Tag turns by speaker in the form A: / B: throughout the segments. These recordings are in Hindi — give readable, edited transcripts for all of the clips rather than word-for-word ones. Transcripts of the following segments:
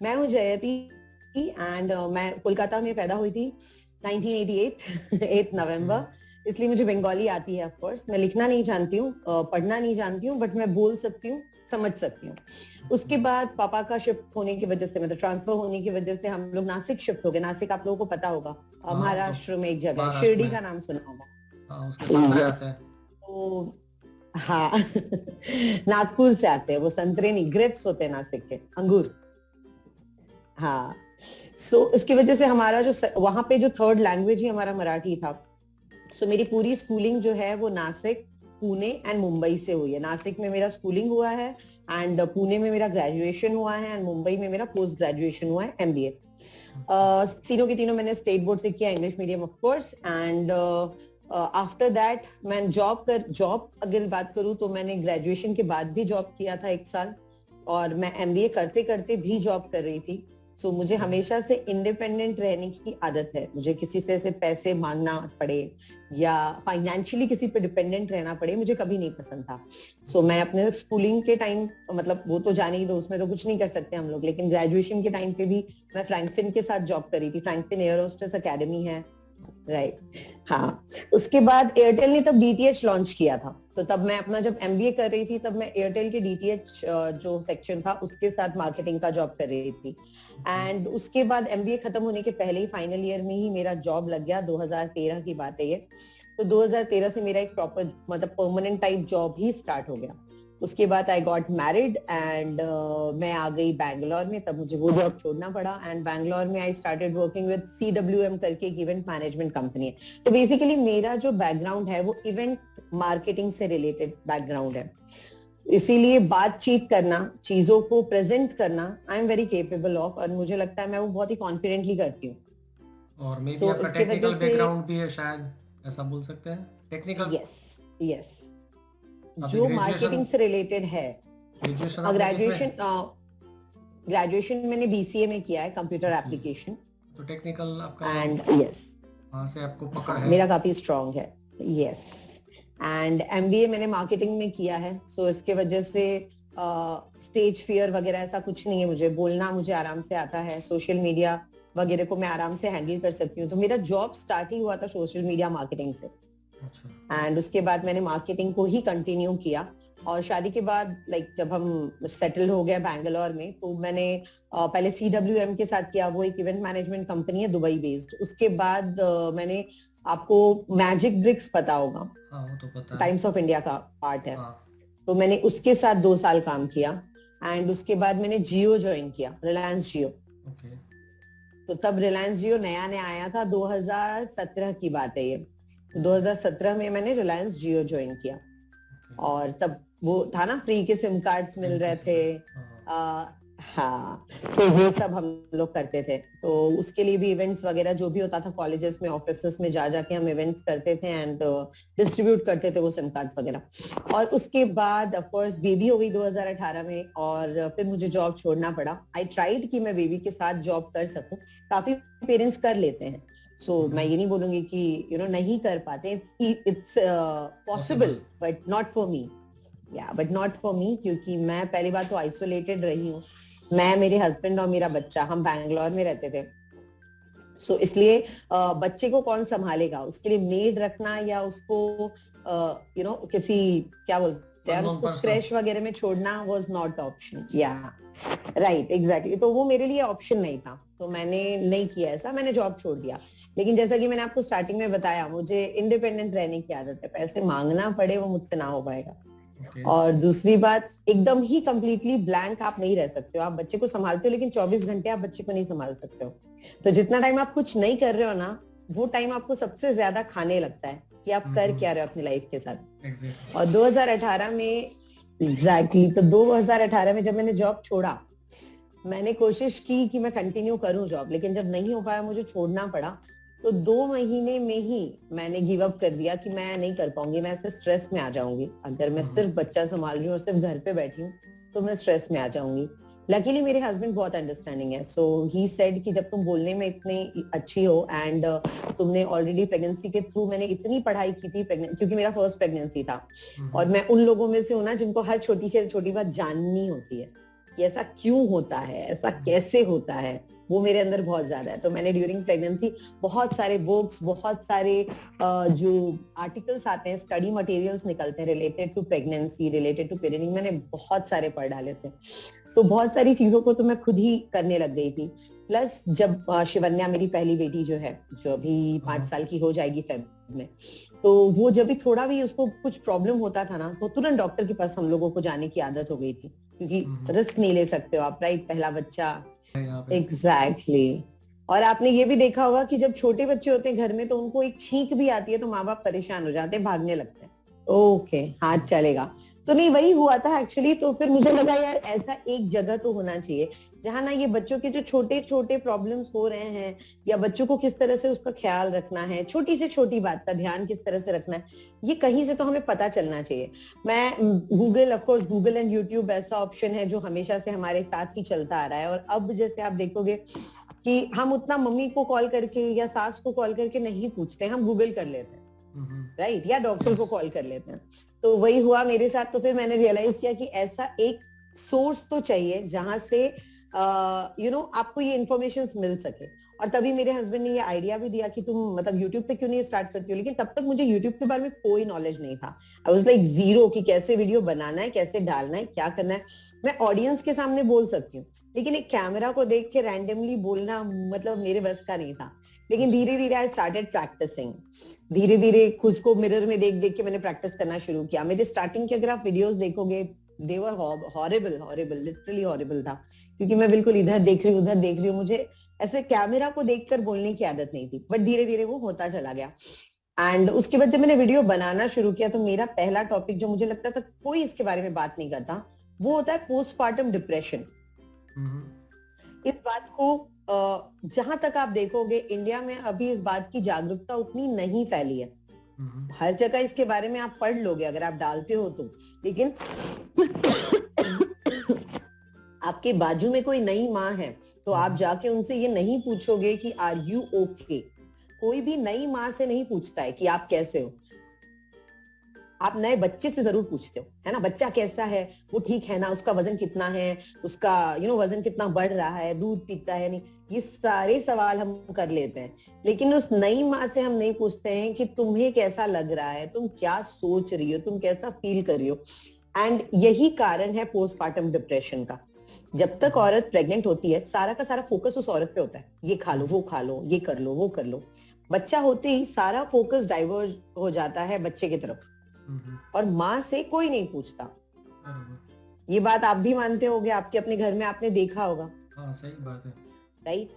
A: मैं हूँ जयति एंड मैं कोलकाता में पैदा हुई थी 1988 8 नवंबर। इसलिए मुझे बंगाली आती है। ऑफ कोर्स मैं लिखना नहीं जानती हूँ, पढ़ना नहीं जानती हूँ, बट मैं बोल सकती हूँ, समझ सकती हूँ। उसके बाद पापा का शिफ्ट होने की वजह से, मतलब ट्रांसफर होने की वजह से हम लोग नासिक शिफ्ट हो गए। नासिक आप लोगों को पता होगा, महाराष्ट्र में एक जगह है,
B: महाराष्ट्र
A: शिरडी
B: में।
A: का नाम सुना होगा।
B: हाँ, उसके संतरे
A: यस,
B: आते हैं।
A: तो हाँ नागपुर से आते हैं वो संतरे नहीं, ग्रेप्स होते हैं नासिक के, अंगूर। हाँ, सो इसकी वजह से हमारा जो वहां पे जो थर्ड लैंग्वेज ही हमारा मराठी था। सो मेरी पूरी स्कूलिंग जो है वो नासिक, पुणे एंड मुंबई से हुई है। नासिक में मेरा स्कूलिंग हुआ है एंड पुणे में मेरा ग्रेजुएशन हुआ है एंड मुंबई में मेरा पोस्ट ग्रेजुएशन हुआ है, एमबीए। तीनों के तीनों मैंने स्टेट बोर्ड से किया, English medium of course. And after that मैं जॉब अगर बात करूं तो मैंने ग्रेजुएशन के बाद भी जॉब किया था 1 साल, और मैं एमबीए करते करते भी जॉब कर रही थी। सो मुझे हमेशा से इंडिपेंडेंट रहने की आदत है। मुझे किसी से पैसे मांगना पड़े या फाइनेंशियली किसी पे डिपेंडेंट रहना पड़े, मुझे कभी नहीं पसंद था। सो मैं अपने स्कूलिंग के टाइम, मतलब वो तो जाने ही दो, उसमें तो कुछ नहीं कर सकते हम लोग, लेकिन ग्रेजुएशन के टाइम पे भी मैं फ्रैंकफिन के साथ जॉब करी थी। फ्रैंकफिन एयर होस्टेस अकेडमी है, राइट। हाँ, उसके बाद एयरटेल ने तब डीटीएच लॉन्च किया था, तो तब मैं अपना जब एमबीए कर रही थी तब मैं एयरटेल के डीटीएच जो सेक्शन था उसके साथ मार्केटिंग का जॉब कर रही थी। एंड उसके बाद एमबीए खत्म होने के पहले ही फाइनल ईयर में ही मेरा जॉब लग गया। 2013 की बात है ये। तो 2013 से मेरा एक प्रॉपर, मतलब परमानेंट टाइप जॉब ही स्टार्ट हो गया। उसके बाद आई गॉट मैरिड एंड मैं आ गई बैंगलोर में। तब मुझे वो जॉब छोड़ना पड़ा एंड बैंगलोर में I started working with CWM करके एक इवेंट मैनेजमेंट कंपनी है। तो बेसिकली मेरा जो बैकग्राउंड है वो इवेंट मार्केटिंग से रिलेटेड बैकग्राउंड है। इसीलिए बातचीत करना, चीजों को प्रेजेंट करना, I am very capable of, और मुझे लगता है मैं वो बहुत ही कॉन्फिडेंटली करती हूँ।
B: और मे बी
A: सो
B: आपका
A: इसके वजह
B: टेक्निकल
A: से,
B: बैकग्राउंड भी है शायद, ऐसा बोल सकते हैं, टेक्निकल।
A: यस यस,
B: आपने
A: जो
B: ग्रेजुएशन
A: मार्केटिंग से रिलेटेड है।
B: ग्रेजुएशन आपने किसमें?
A: ग्रेजुएशन ग्रेजुएशन मैंने बीसीए में किया है, कंप्यूटर
B: BCA।
A: एप्लीकेशन।
B: तो टेक्निकल आपका
A: एंड यस,
B: वहाँ से आपको पकड़
A: हाँ
B: है।
A: मेरा काफी स्ट्रांग है, यस। एंड एमबीए मैंने मार्केटिंग में किया है। सो इसके वजह से स्टेज फियर वगैरह ऐसा कुछ नहीं है। मुझे बोलना, मुझे आराम से आता है। सोशल मीडिया वगैरह को मैं आराम से हैंडल कर सकती हूँ। तो मेरा जॉब स्टार्ट ही हुआ था सोशल मीडिया मार्केटिंग से।
B: अच्छा।
A: एंड उसके बाद मैंने मार्केटिंग को ही कंटिन्यू किया। और शादी के बाद, लाइक जब हम सेटल हो गए बैंगलोर में, तो मैंने पहले CWM के साथ किया। वो एक इवेंट मैनेजमेंट कंपनी है दुबई बेस्ड। उसके बाद मैंने, आपको मैजिक ब्रिक्स पता होगा,
B: हाँ, वो तो पता है।
A: टाइम्स ऑफ इंडिया का पार्ट है।
B: हाँ।
A: तो मैंने उसके साथ 2 साल काम किया। एंड उसके बाद मैंने जियो ज्वाइन किया, रिलायंस जियो।
B: ओके।
A: तो तब रिलायंस जियो नया नया आया था, 2017 की बात है ये। तो 2017 में मैंने रिलायंस जियो ज्वाइन किया। और तब वो था ना, फ्री के सिम कार्ड्स मिल रहे थे। हाँ, तो ये सब हम लोग करते थे। तो उसके लिए भी इवेंट्स वगैरह जो भी होता था, कॉलेजेस में, ऑफिसेस में जा जाके हम इवेंट्स करते थे एंड डिस्ट्रीब्यूट करते थे वो सिम कार्ड्स वगैरह। और उसके बाद ऑफ कोर्स बेबी हो गई 2018 में, और फिर मुझे जॉब छोड़ना पड़ा। आई ट्राइड कि मैं बेबी के साथ जॉब कर सकूं। काफी पेरेंट्स कर लेते हैं, सो मैं ये नहीं बोलूंगी कि नहीं कर पाते। It's possible, but not for me. But not for me, क्योंकि मैं पहली बार तो आइसोलेटेड रही हूँ। मैं, मेरे हस्बैंड और मेरा बच्चा, हम बैंगलोर में रहते थे। सो इसलिए बच्चे को कौन संभालेगा, उसके लिए मेड रखना या उसको किसी, क्या बोलते हैं, उसको क्रैश वगैरह में छोड़ना was not option. Right, exactly. तो वो मेरे लिए ऑप्शन नहीं था, तो मैंने नहीं किया ऐसा, मैंने जॉब छोड़ दिया। लेकिन जैसा कि मैंने आपको स्टार्टिंग में बताया, मुझे इंडिपेंडेंट रहने की आदत है। पैसे मांगना पड़े वो मुझसे ना हो पाएगा। और दूसरी बात, एकदम ही कंप्लीटली ब्लैंक आप नहीं रह सकते हो। आप बच्चे को संभालते हो, लेकिन 24 घंटे आप बच्चे को नहीं संभाल सकते हो। तो जितना टाइम आप कुछ नहीं कर रहे हो ना, वो टाइम आपको सबसे ज्यादा खाने लगता है कि आप कर क्या रहे हो अपनी लाइफ के साथ। और 2018 में, एग्जैक्टली, तो 2018 में जब मैंने जॉब छोड़ा, मैंने कोशिश की कि मैं कंटिन्यू करूं जॉब, लेकिन जब नहीं हो पाया, मुझे छोड़ना पड़ा। तो 2 महीने में ही मैंने गिव अप कर दिया कि मैं नहीं कर पाऊंगी, मैं ऐसे स्ट्रेस में आ जाऊंगी। अगर मैं सिर्फ बच्चा संभाल रही हूँ और सिर्फ घर पे बैठी हूँ तो मैं स्ट्रेस में आ जाऊंगी। लकीली मेरे हस्बैंड बहुत अंडरस्टैंडिंग है। सो ही सेड कि जब तुम बोलने में इतनी अच्छी हो एंड तुमने ऑलरेडी प्रेगनेंसी के थ्रू, मैंने इतनी पढ़ाई की थी क्योंकि मेरा फर्स्ट प्रेगनेंसी था, और मैं उन लोगों में से हूं ना जिनको हर छोटी से छोटी बात जाननी होती है। कि ऐसा क्यों होता है, ऐसा कैसे होता है, वो मेरे अंदर बहुत ज्यादा है। तो मैंने ड्यूरिंग प्रेगनेंसी बहुत सारे बुक्स, बहुत सारे जो आर्टिकल्स आते हैं, स्टडी मटेरियल्स निकलते हैं related to pregnancy, related to parenting, मैंने बहुत सारे पढ़ डाले थे। सो बहुत सारी चीजों को तो मैं खुद ही करने लग गई थी। प्लस जब शिवन्या मेरी पहली बेटी जो है, जो अभी 5 साल की हो जाएगी फेब में, तो वो जब भी थोड़ा भी उसको कुछ प्रॉब्लम होता था ना, तो तुरंत डॉक्टर के पास हम लोगों को जाने की आदत हो गई थी, क्योंकि रिस्क नहीं ले सकते हो आप, राइट, पहला बच्चा। एग्जैक्टली और आपने ये भी देखा होगा कि जब छोटे बच्चे होते हैं घर में, तो उनको एक छींक भी आती है तो माँ बाप परेशान हो जाते हैं, भागने लगते हैं, ओके हाथ चलेगा। तो नहीं, वही हुआ था एक्चुअली। तो फिर मुझे लगा यार ऐसा एक जगह तो होना चाहिए जहां ना ये बच्चों के जो छोटे छोटे प्रॉब्लम्स हो रहे हैं, या बच्चों को किस तरह से उसका ख्याल रखना है, छोटी से छोटी बात का ध्यान किस तरह से रखना है, ये कहीं से तो हमें पता चलना चाहिए। मैं Google, of course Google and YouTube ऐसा ऑप्शन है जो हमेशा से हमारे साथ ही चलता आ रहा है। और अब जैसे आप देखोगे कि हम उतना मम्मी को कॉल करके या सास को कॉल करके नहीं पूछते, हम गूगल कर लेते हैं, राइट, या डॉक्टर को कॉल कर लेते हैं। तो वही हुआ मेरे साथ। तो फिर मैंने रियलाइज किया कि ऐसा एक सोर्स तो चाहिए जहां से आपको ये इन्फॉर्मेशन मिल सके। और तभी मेरे हस्बैंड ने ये आइडिया भी दिया कि तुम मतलब यूट्यूब पे क्यों नहीं स्टार्ट करती हो। लेकिन तब तक मुझे यूट्यूब के बारे में कोई नॉलेज नहीं था। आई वाज लाइक जीरो कि कैसे वीडियो बनाना है, कैसे डालना है, क्या करना है। मैं ऑडियंस के सामने बोल सकती हूँ, लेकिन एक कैमरा को देख के रैंडमली बोलना मतलब मेरे बस का नहीं था। लेकिन धीरे धीरे आई स्टार्टेड प्रैक्टिसिंग। धीरे धीरे खुद को मिरर में देख देख के मैंने प्रैक्टिस करना शुरू किया। मेरे स्टार्टिंग के अगर आप वीडियोस देखोगे, दे वर हॉरिबल, लिटरली हॉरिबल था, क्योंकि मैं बिल्कुल इधर देख रही हूँ, उधर देख रही हूँ। मुझे ऐसे कैमरा को देखकर बोलने की आदत नहीं थी, बट धीरे धीरे वो होता चला गया। एंड उसके बाद जब मैंने वीडियो बनाना शुरू किया, तो मेरा पहला टॉपिक जो मुझे लगता था कोई इसके बारे में बात नहीं करता, वो होता है पोस्टपार्टम डिप्रेशन। इस बात को जहां तक आप देखोगे, इंडिया में अभी इस बात की जागरूकता उतनी नहीं फैली है। हर जगह इसके बारे में आप पढ़ लोगे अगर आप डालते हो तो, लेकिन आपके बाजू में कोई नई माँ है तो आप जाके उनसे ये नहीं पूछोगे कि आर यू ओके। कोई भी नई माँ से नहीं पूछता है कि आप कैसे हो। आप नए बच्चे से जरूर पूछते हो, है ना, बच्चा कैसा है, वो ठीक है ना, उसका वजन कितना है, उसका वजन कितना बढ़ रहा है, दूध पीता है नहीं, ये सारे सवाल हम कर लेते हैं। लेकिन उस नई माँ से हम नहीं पूछते हैं कि तुम्हें कैसा लग रहा है, तुम क्या सोच रही हो, तुम कैसा फील कर रही हो। एंड यही कारण है पोस्टपार्टम डिप्रेशन का। जब तक औरत प्रेग्नेंट होती है, सारा का सारा फोकस उस औरत पे होता है, ये खा लो, वो खा लो, ये कर लो, वो कर लो। बच्चा होते ही सारा फोकस डाइवर्ज हो जाता है बच्चे की तरफ, और माँ से कोई नहीं पूछता। ये बात आप भी मानते होगे, आपके अपने घर में आपने देखा होगा।
B: हाँ, सही बात है,
A: राइट।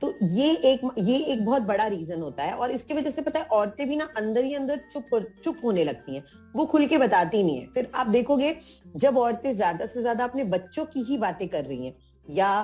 A: तो ये एक बहुत बड़ा रीजन होता है। और इसकी वजह से पता है औरतें भी ना अंदर ही अंदर चुप होने लगती हैं, वो खुल के बताती नहीं है। फिर आप देखोगे जब औरतें ज्यादा से ज्यादा अपने बच्चों की ही बातें कर रही हैं, या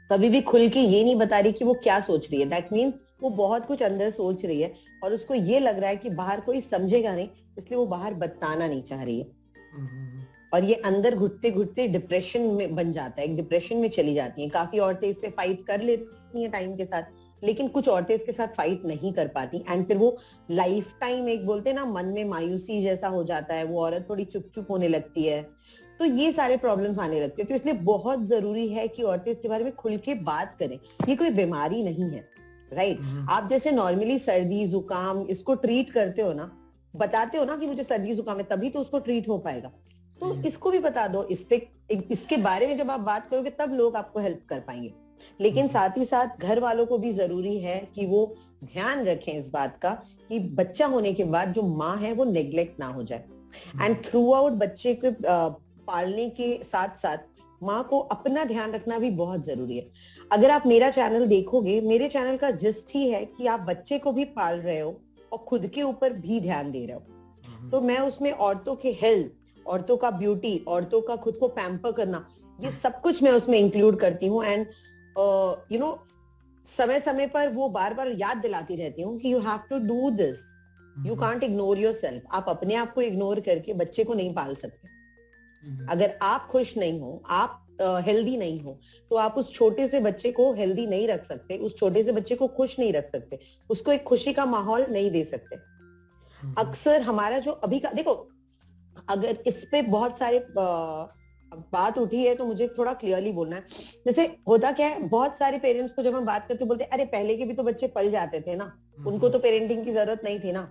A: कभी भी खुल के ये नहीं बता रही कि वो क्या सोच रही है, दैट मीन्स वो बहुत कुछ अंदर सोच रही है, और उसको ये लग रहा है कि बाहर कोई समझेगा नहीं, इसलिए वो बाहर बताना नहीं चाह रही है। और ये अंदर घुटते घुटते डिप्रेशन में बन जाता है, एक डिप्रेशन में चली जाती हैं। काफी औरतें इससे फाइट कर लेती हैं टाइम के साथ, लेकिन कुछ औरतें इसके साथ फाइट नहीं कर पाती, एंड फिर वो लाइफ टाइम, एक बोलते हैं ना, मन में मायूसी जैसा हो जाता है, वो औरत थोड़ी चुप होने लगती है, तो ये सारे प्रॉब्लम्स आने लगते हैं। तो इसलिए बहुत जरूरी है कि औरतें इसके बारे में खुल के बात करें। ये कोई बीमारी नहीं है, राइट। आप जैसे नॉर्मली सर्दी जुकाम इसको ट्रीट करते हो ना, बताते हो ना कि मुझे सर्दी जुकाम है, तभी तो उसको ट्रीट हो पाएगा। तो इसको भी बता दो, इसके बारे में जब आप बात करोगे तब लोग आपको हेल्प कर पाएंगे। लेकिन साथ ही साथ घर वालों को भी जरूरी है कि वो ध्यान रखें इस बात का कि बच्चा होने के बाद जो माँ है वो नेग्लेक्ट ना हो जाए। एंड थ्रू आउट बच्चे को पालने के साथ साथ माँ को अपना ध्यान रखना भी बहुत जरूरी है। अगर आप मेरा चैनल देखोगे, मेरे चैनल का जिस्ट ही है कि आप बच्चे को भी पाल रहे हो और खुद के ऊपर भी ध्यान दे रहे हो। तो मैं उसमें औरतों के हेल्थ, औरतों का ब्यूटी, औरतों का खुद को पैम्पर करना, ये सब कुछ मैं उसमें इंक्लूड करती हूँ। एंड समय समय पर वो बार बार याद दिलाती रहती हूँ कि you have to do this, you can't ignore yourself. आप अपने आप को इग्नोर करके बच्चे को नहीं पाल सकते। अगर आप खुश नहीं हो, आप हेल्दी नहीं हो, तो आप उस छोटे से बच्चे को हेल्दी नहीं रख सकते, उस छोटे से बच्चे को खुश नहीं रख सकते, उसको एक खुशी का माहौल नहीं दे सकते। अक्सर हमारा जो अभी का देखो, अगर इस पे बहुत सारे बात उठी है तो मुझे थोड़ा क्लियरली बोलना है। जैसे होता क्या है, बहुत सारे पेरेंट्स को जब हम बात करते बोलते अरे पहले के भी तो बच्चे पल जाते थे ना, उनको तो पेरेंटिंग की जरूरत नहीं थी ना।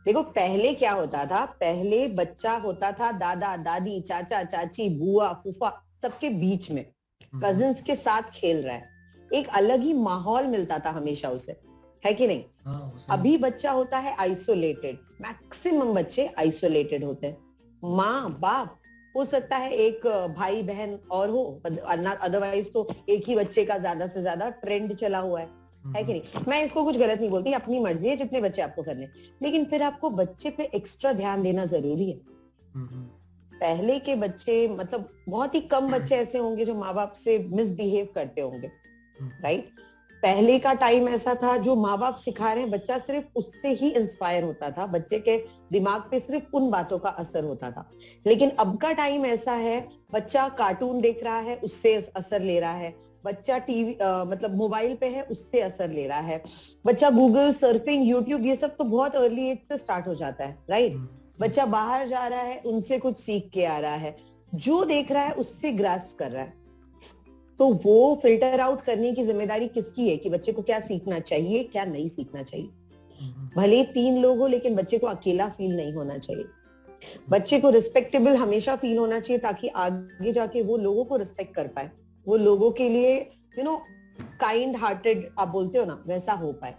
A: देखो पहले क्या होता था, पहले बच्चा होता था दादा दादी चाचा चाची बुआ फूफा सबके बीच में, कजिन्स के साथ खेल रहा है, एक अलग ही माहौल मिलता था हमेशा उसे, है कि नहीं। अभी बच्चा होता है आइसोलेटेड, मैक्सिमम बच्चे आइसोलेटेड होते हैं। माँ बाप हो सकता है एक भाई बहन और हो, अदरवाइज तो एक ही बच्चे का ज्यादा से ज्यादा ट्रेंड चला हुआ है कि नहीं। मैं इसको कुछ गलत नहीं बोलती, अपनी मर्जी है जितने बच्चे आपको करने, लेकिन फिर आपको बच्चे पे एक्स्ट्रा ध्यान देना जरूरी है। पहले के बच्चे मतलब बहुत ही कम बच्चे ऐसे होंगे जो माँ बाप से मिसबिहेव करते होंगे, राइट। पहले का टाइम ऐसा था जो माँ बाप सिखा रहे हैं बच्चा सिर्फ उससे ही इंस्पायर होता था, बच्चे के दिमाग पे सिर्फ उन बातों का असर होता था। लेकिन अब का टाइम ऐसा है, बच्चा कार्टून देख रहा है उससे असर ले रहा है, बच्चा टीवी मतलब मोबाइल पे है उससे असर ले रहा है, बच्चा गूगल सर्फिंग यूट्यूब ये सब तो बहुत अर्ली एज से स्टार्ट हो जाता है, राइट। बच्चा बाहर जा रहा है उनसे कुछ सीख के आ रहा है, जो देख रहा है उससे ग्रास्प कर रहा है। तो वो फिल्टर आउट करने की जिम्मेदारी किसकी है कि बच्चे को क्या सीखना चाहिए क्या नहीं सीखना चाहिए। भले 3 लोग हो लेकिन बच्चे को अकेला फील नहीं होना चाहिए, बच्चे को रिस्पेक्टेबल हमेशा फील होना चाहिए ताकि आगे जाके वो लोगों को रिस्पेक्ट कर पाए, वो लोगों के लिए काइंड हार्टेड आप बोलते हो ना वैसा हो पाए।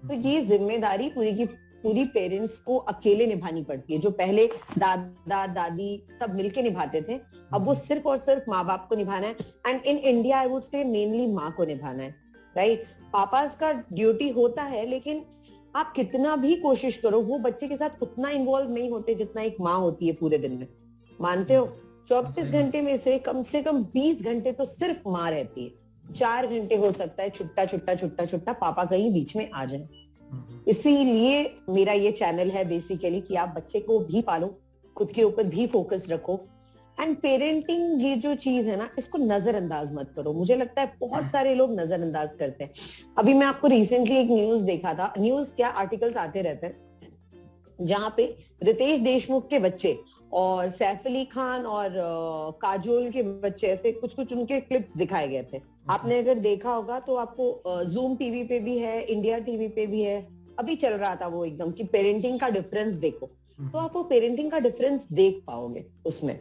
A: तो ये जिम्मेदारी पूरी की पूरी पेरेंट्स को अकेले निभानी पड़ती है। जो पहले दादा दादी सब मिलके निभाते थे, अब वो सिर्फ और सिर्फ माँ बाप को निभाना है। And in India I would say mainly माँ को निभाना है, राइट। पापास का ड्यूटी होता है लेकिन आप कितना भी कोशिश करो वो बच्चे के साथ उतना इन्वॉल्व नहीं होते जितना एक माँ होती है पूरे दिन में, मानते हो। 24 घंटे में से कम 20 घंटे तो सिर्फ माँ रहती है, 4 घंटे हो सकता है छुट्टा छुट्टा छुट्टा छुट्टा पापा कहीं बीच में आ जाए। इसीलिए मेरा ये चैनल है बेसिकली कि आप बच्चे को भी पालो, खुद के ऊपर भी फोकस रखो। एंड पेरेंटिंग ये जो चीज है ना इसको नजरअंदाज मत करो। मुझे लगता है बहुत सारे लोग नजरअंदाज करते हैं। अभी मैं आपको रिसेंटली एक न्यूज देखा था, न्यूज क्या आर्टिकल्स आते रहते हैं जहां पे रितेश देशमुख के बच्चे और सैफ अली खान और काजोल के बच्चे ऐसे कुछ कुछ उनके क्लिप्स दिखाए गए थे। आपने अगर देखा होगा तो आपको जूम टीवी पे भी है, इंडिया टीवी पे भी है, अभी चल रहा था वो एकदम कि पेरेंटिंग का डिफरेंस देखो, तो आप वो पेरेंटिंग का डिफरेंस देख पाओगे उसमें।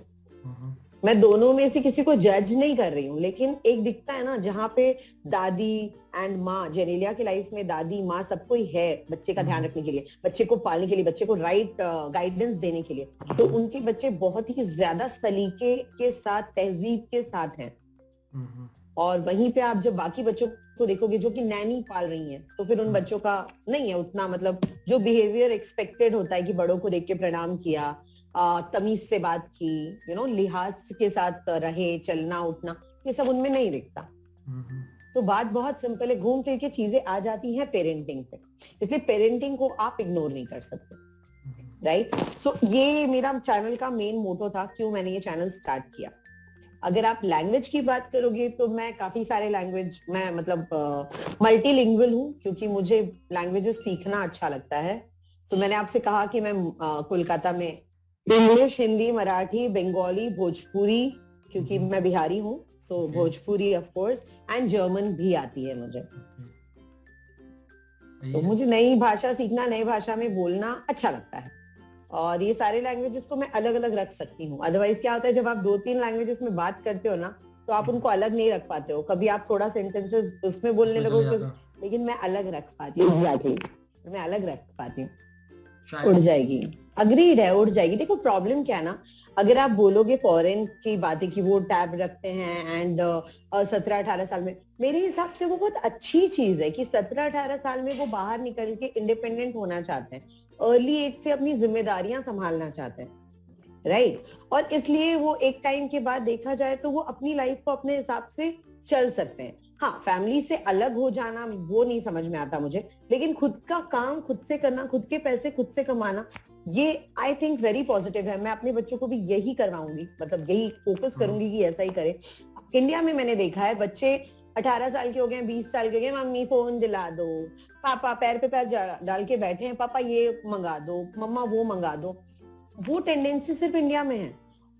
A: मैं दोनों में से किसी को जज नहीं कर रही हूँ, लेकिन एक दिखता है ना जहाँ पे दादी एंड माँ, जेनेलिया की लाइफ में दादी माँ सब कोई है बच्चे का ध्यान रखने के लिए, बच्चे को पालने के लिए, बच्चे को राइट गाइडेंस देने के लिए, तो उनके बच्चे बहुत ही ज्यादा सलीके के साथ तहजीब के साथ हैं। और वहीं पे आप जब बाकी बच्चों को देखोगे जो कि नैनी पाल रही हैं, तो फिर उन बच्चों का नहीं है उतना, मतलब जो बिहेवियर एक्सपेक्टेड होता है कि बड़ों को देख के प्रणाम किया, तमीज से बात की, लिहाज के साथ रहे, चलना उठना, ये सब उनमें नहीं दिखता। तो बात बहुत सिंपल है, घूम फिर के चीजें आ जाती हैं पेरेंटिंग पे, इसलिए पेरेंटिंग को आप इग्नोर नहीं कर सकते, राइट। सो ये मेरा चैनल का मेन मोटो था, क्यों मैंने ये चैनल स्टार्ट किया। अगर आप लैंग्वेज की बात करोगे तो मैं काफी सारे लैंग्वेज, मैं मतलब मल्टीलिंगुअल हूँ क्योंकि मुझे लैंग्वेजेस सीखना अच्छा लगता है। तो मैंने आपसे कहा कि मैं कोलकाता में इंग्लिश, हिंदी, मराठी, बंगाली, भोजपुरी, क्योंकि मैं बिहारी हूँ, so Bhojpuri of course, and German भी आती है मुझे। तो मुझे नई भाषा सीखना, नई भाषा में बोलना अच्छा लगता है, और ये सारे लैंग्वेजेस को मैं अलग अलग रख सकती हूँ। अदरवाइज क्या होता है, जब आप 2-3 लैंग्वेजेस में बात करते हो ना तो आप उनको अलग नहीं रख पाते हो, कभी आप थोड़ा सेंटेंसेस उसमें बोलने लगोगे, लेकिन मैं अलग रख पाती हूँ, मैं अलग रख पाती हूँ। उड़ जाएगी, अग्रीड है, उड़ जाएगी। देखो प्रॉब्लम क्या है ना, अगर आप बोलोगे फॉरेन की बातें कि वो टैब रखते हैं एंड 17-18 साल में, मेरे हिसाब से वो बहुत अच्छी चीज है कि 17-18 साल में वो बाहर निकल के इंडिपेंडेंट होना चाहते हैं, अर्ली एज से अपनी जिम्मेदारियां संभालना चाहते हैं, राइट। और इसलिए वो एक टाइम के बाद देखा जाए तो वो अपनी लाइफ को अपने हिसाब से चल सकते हैं। हाँ, फैमिली से अलग हो जाना वो नहीं समझ में आता मुझे, लेकिन खुद का काम खुद से करना, खुद के पैसे खुद से कमाना, ये आई थिंक वेरी पॉजिटिव है। मैं अपने बच्चों को भी यही करवाऊंगी, मतलब यही फोकस करूंगी कि ऐसा ही करे। इंडिया में मैंने देखा है बच्चे 18 साल के हो गए, 20 साल के हो गए, मम्मी फोन दिला दो, पापा पैर पे पैर डाल के बैठे हैं, पापा ये मंगा दो, मम्मा वो मंगा दो। वो टेंडेंसी सिर्फ इंडिया में है।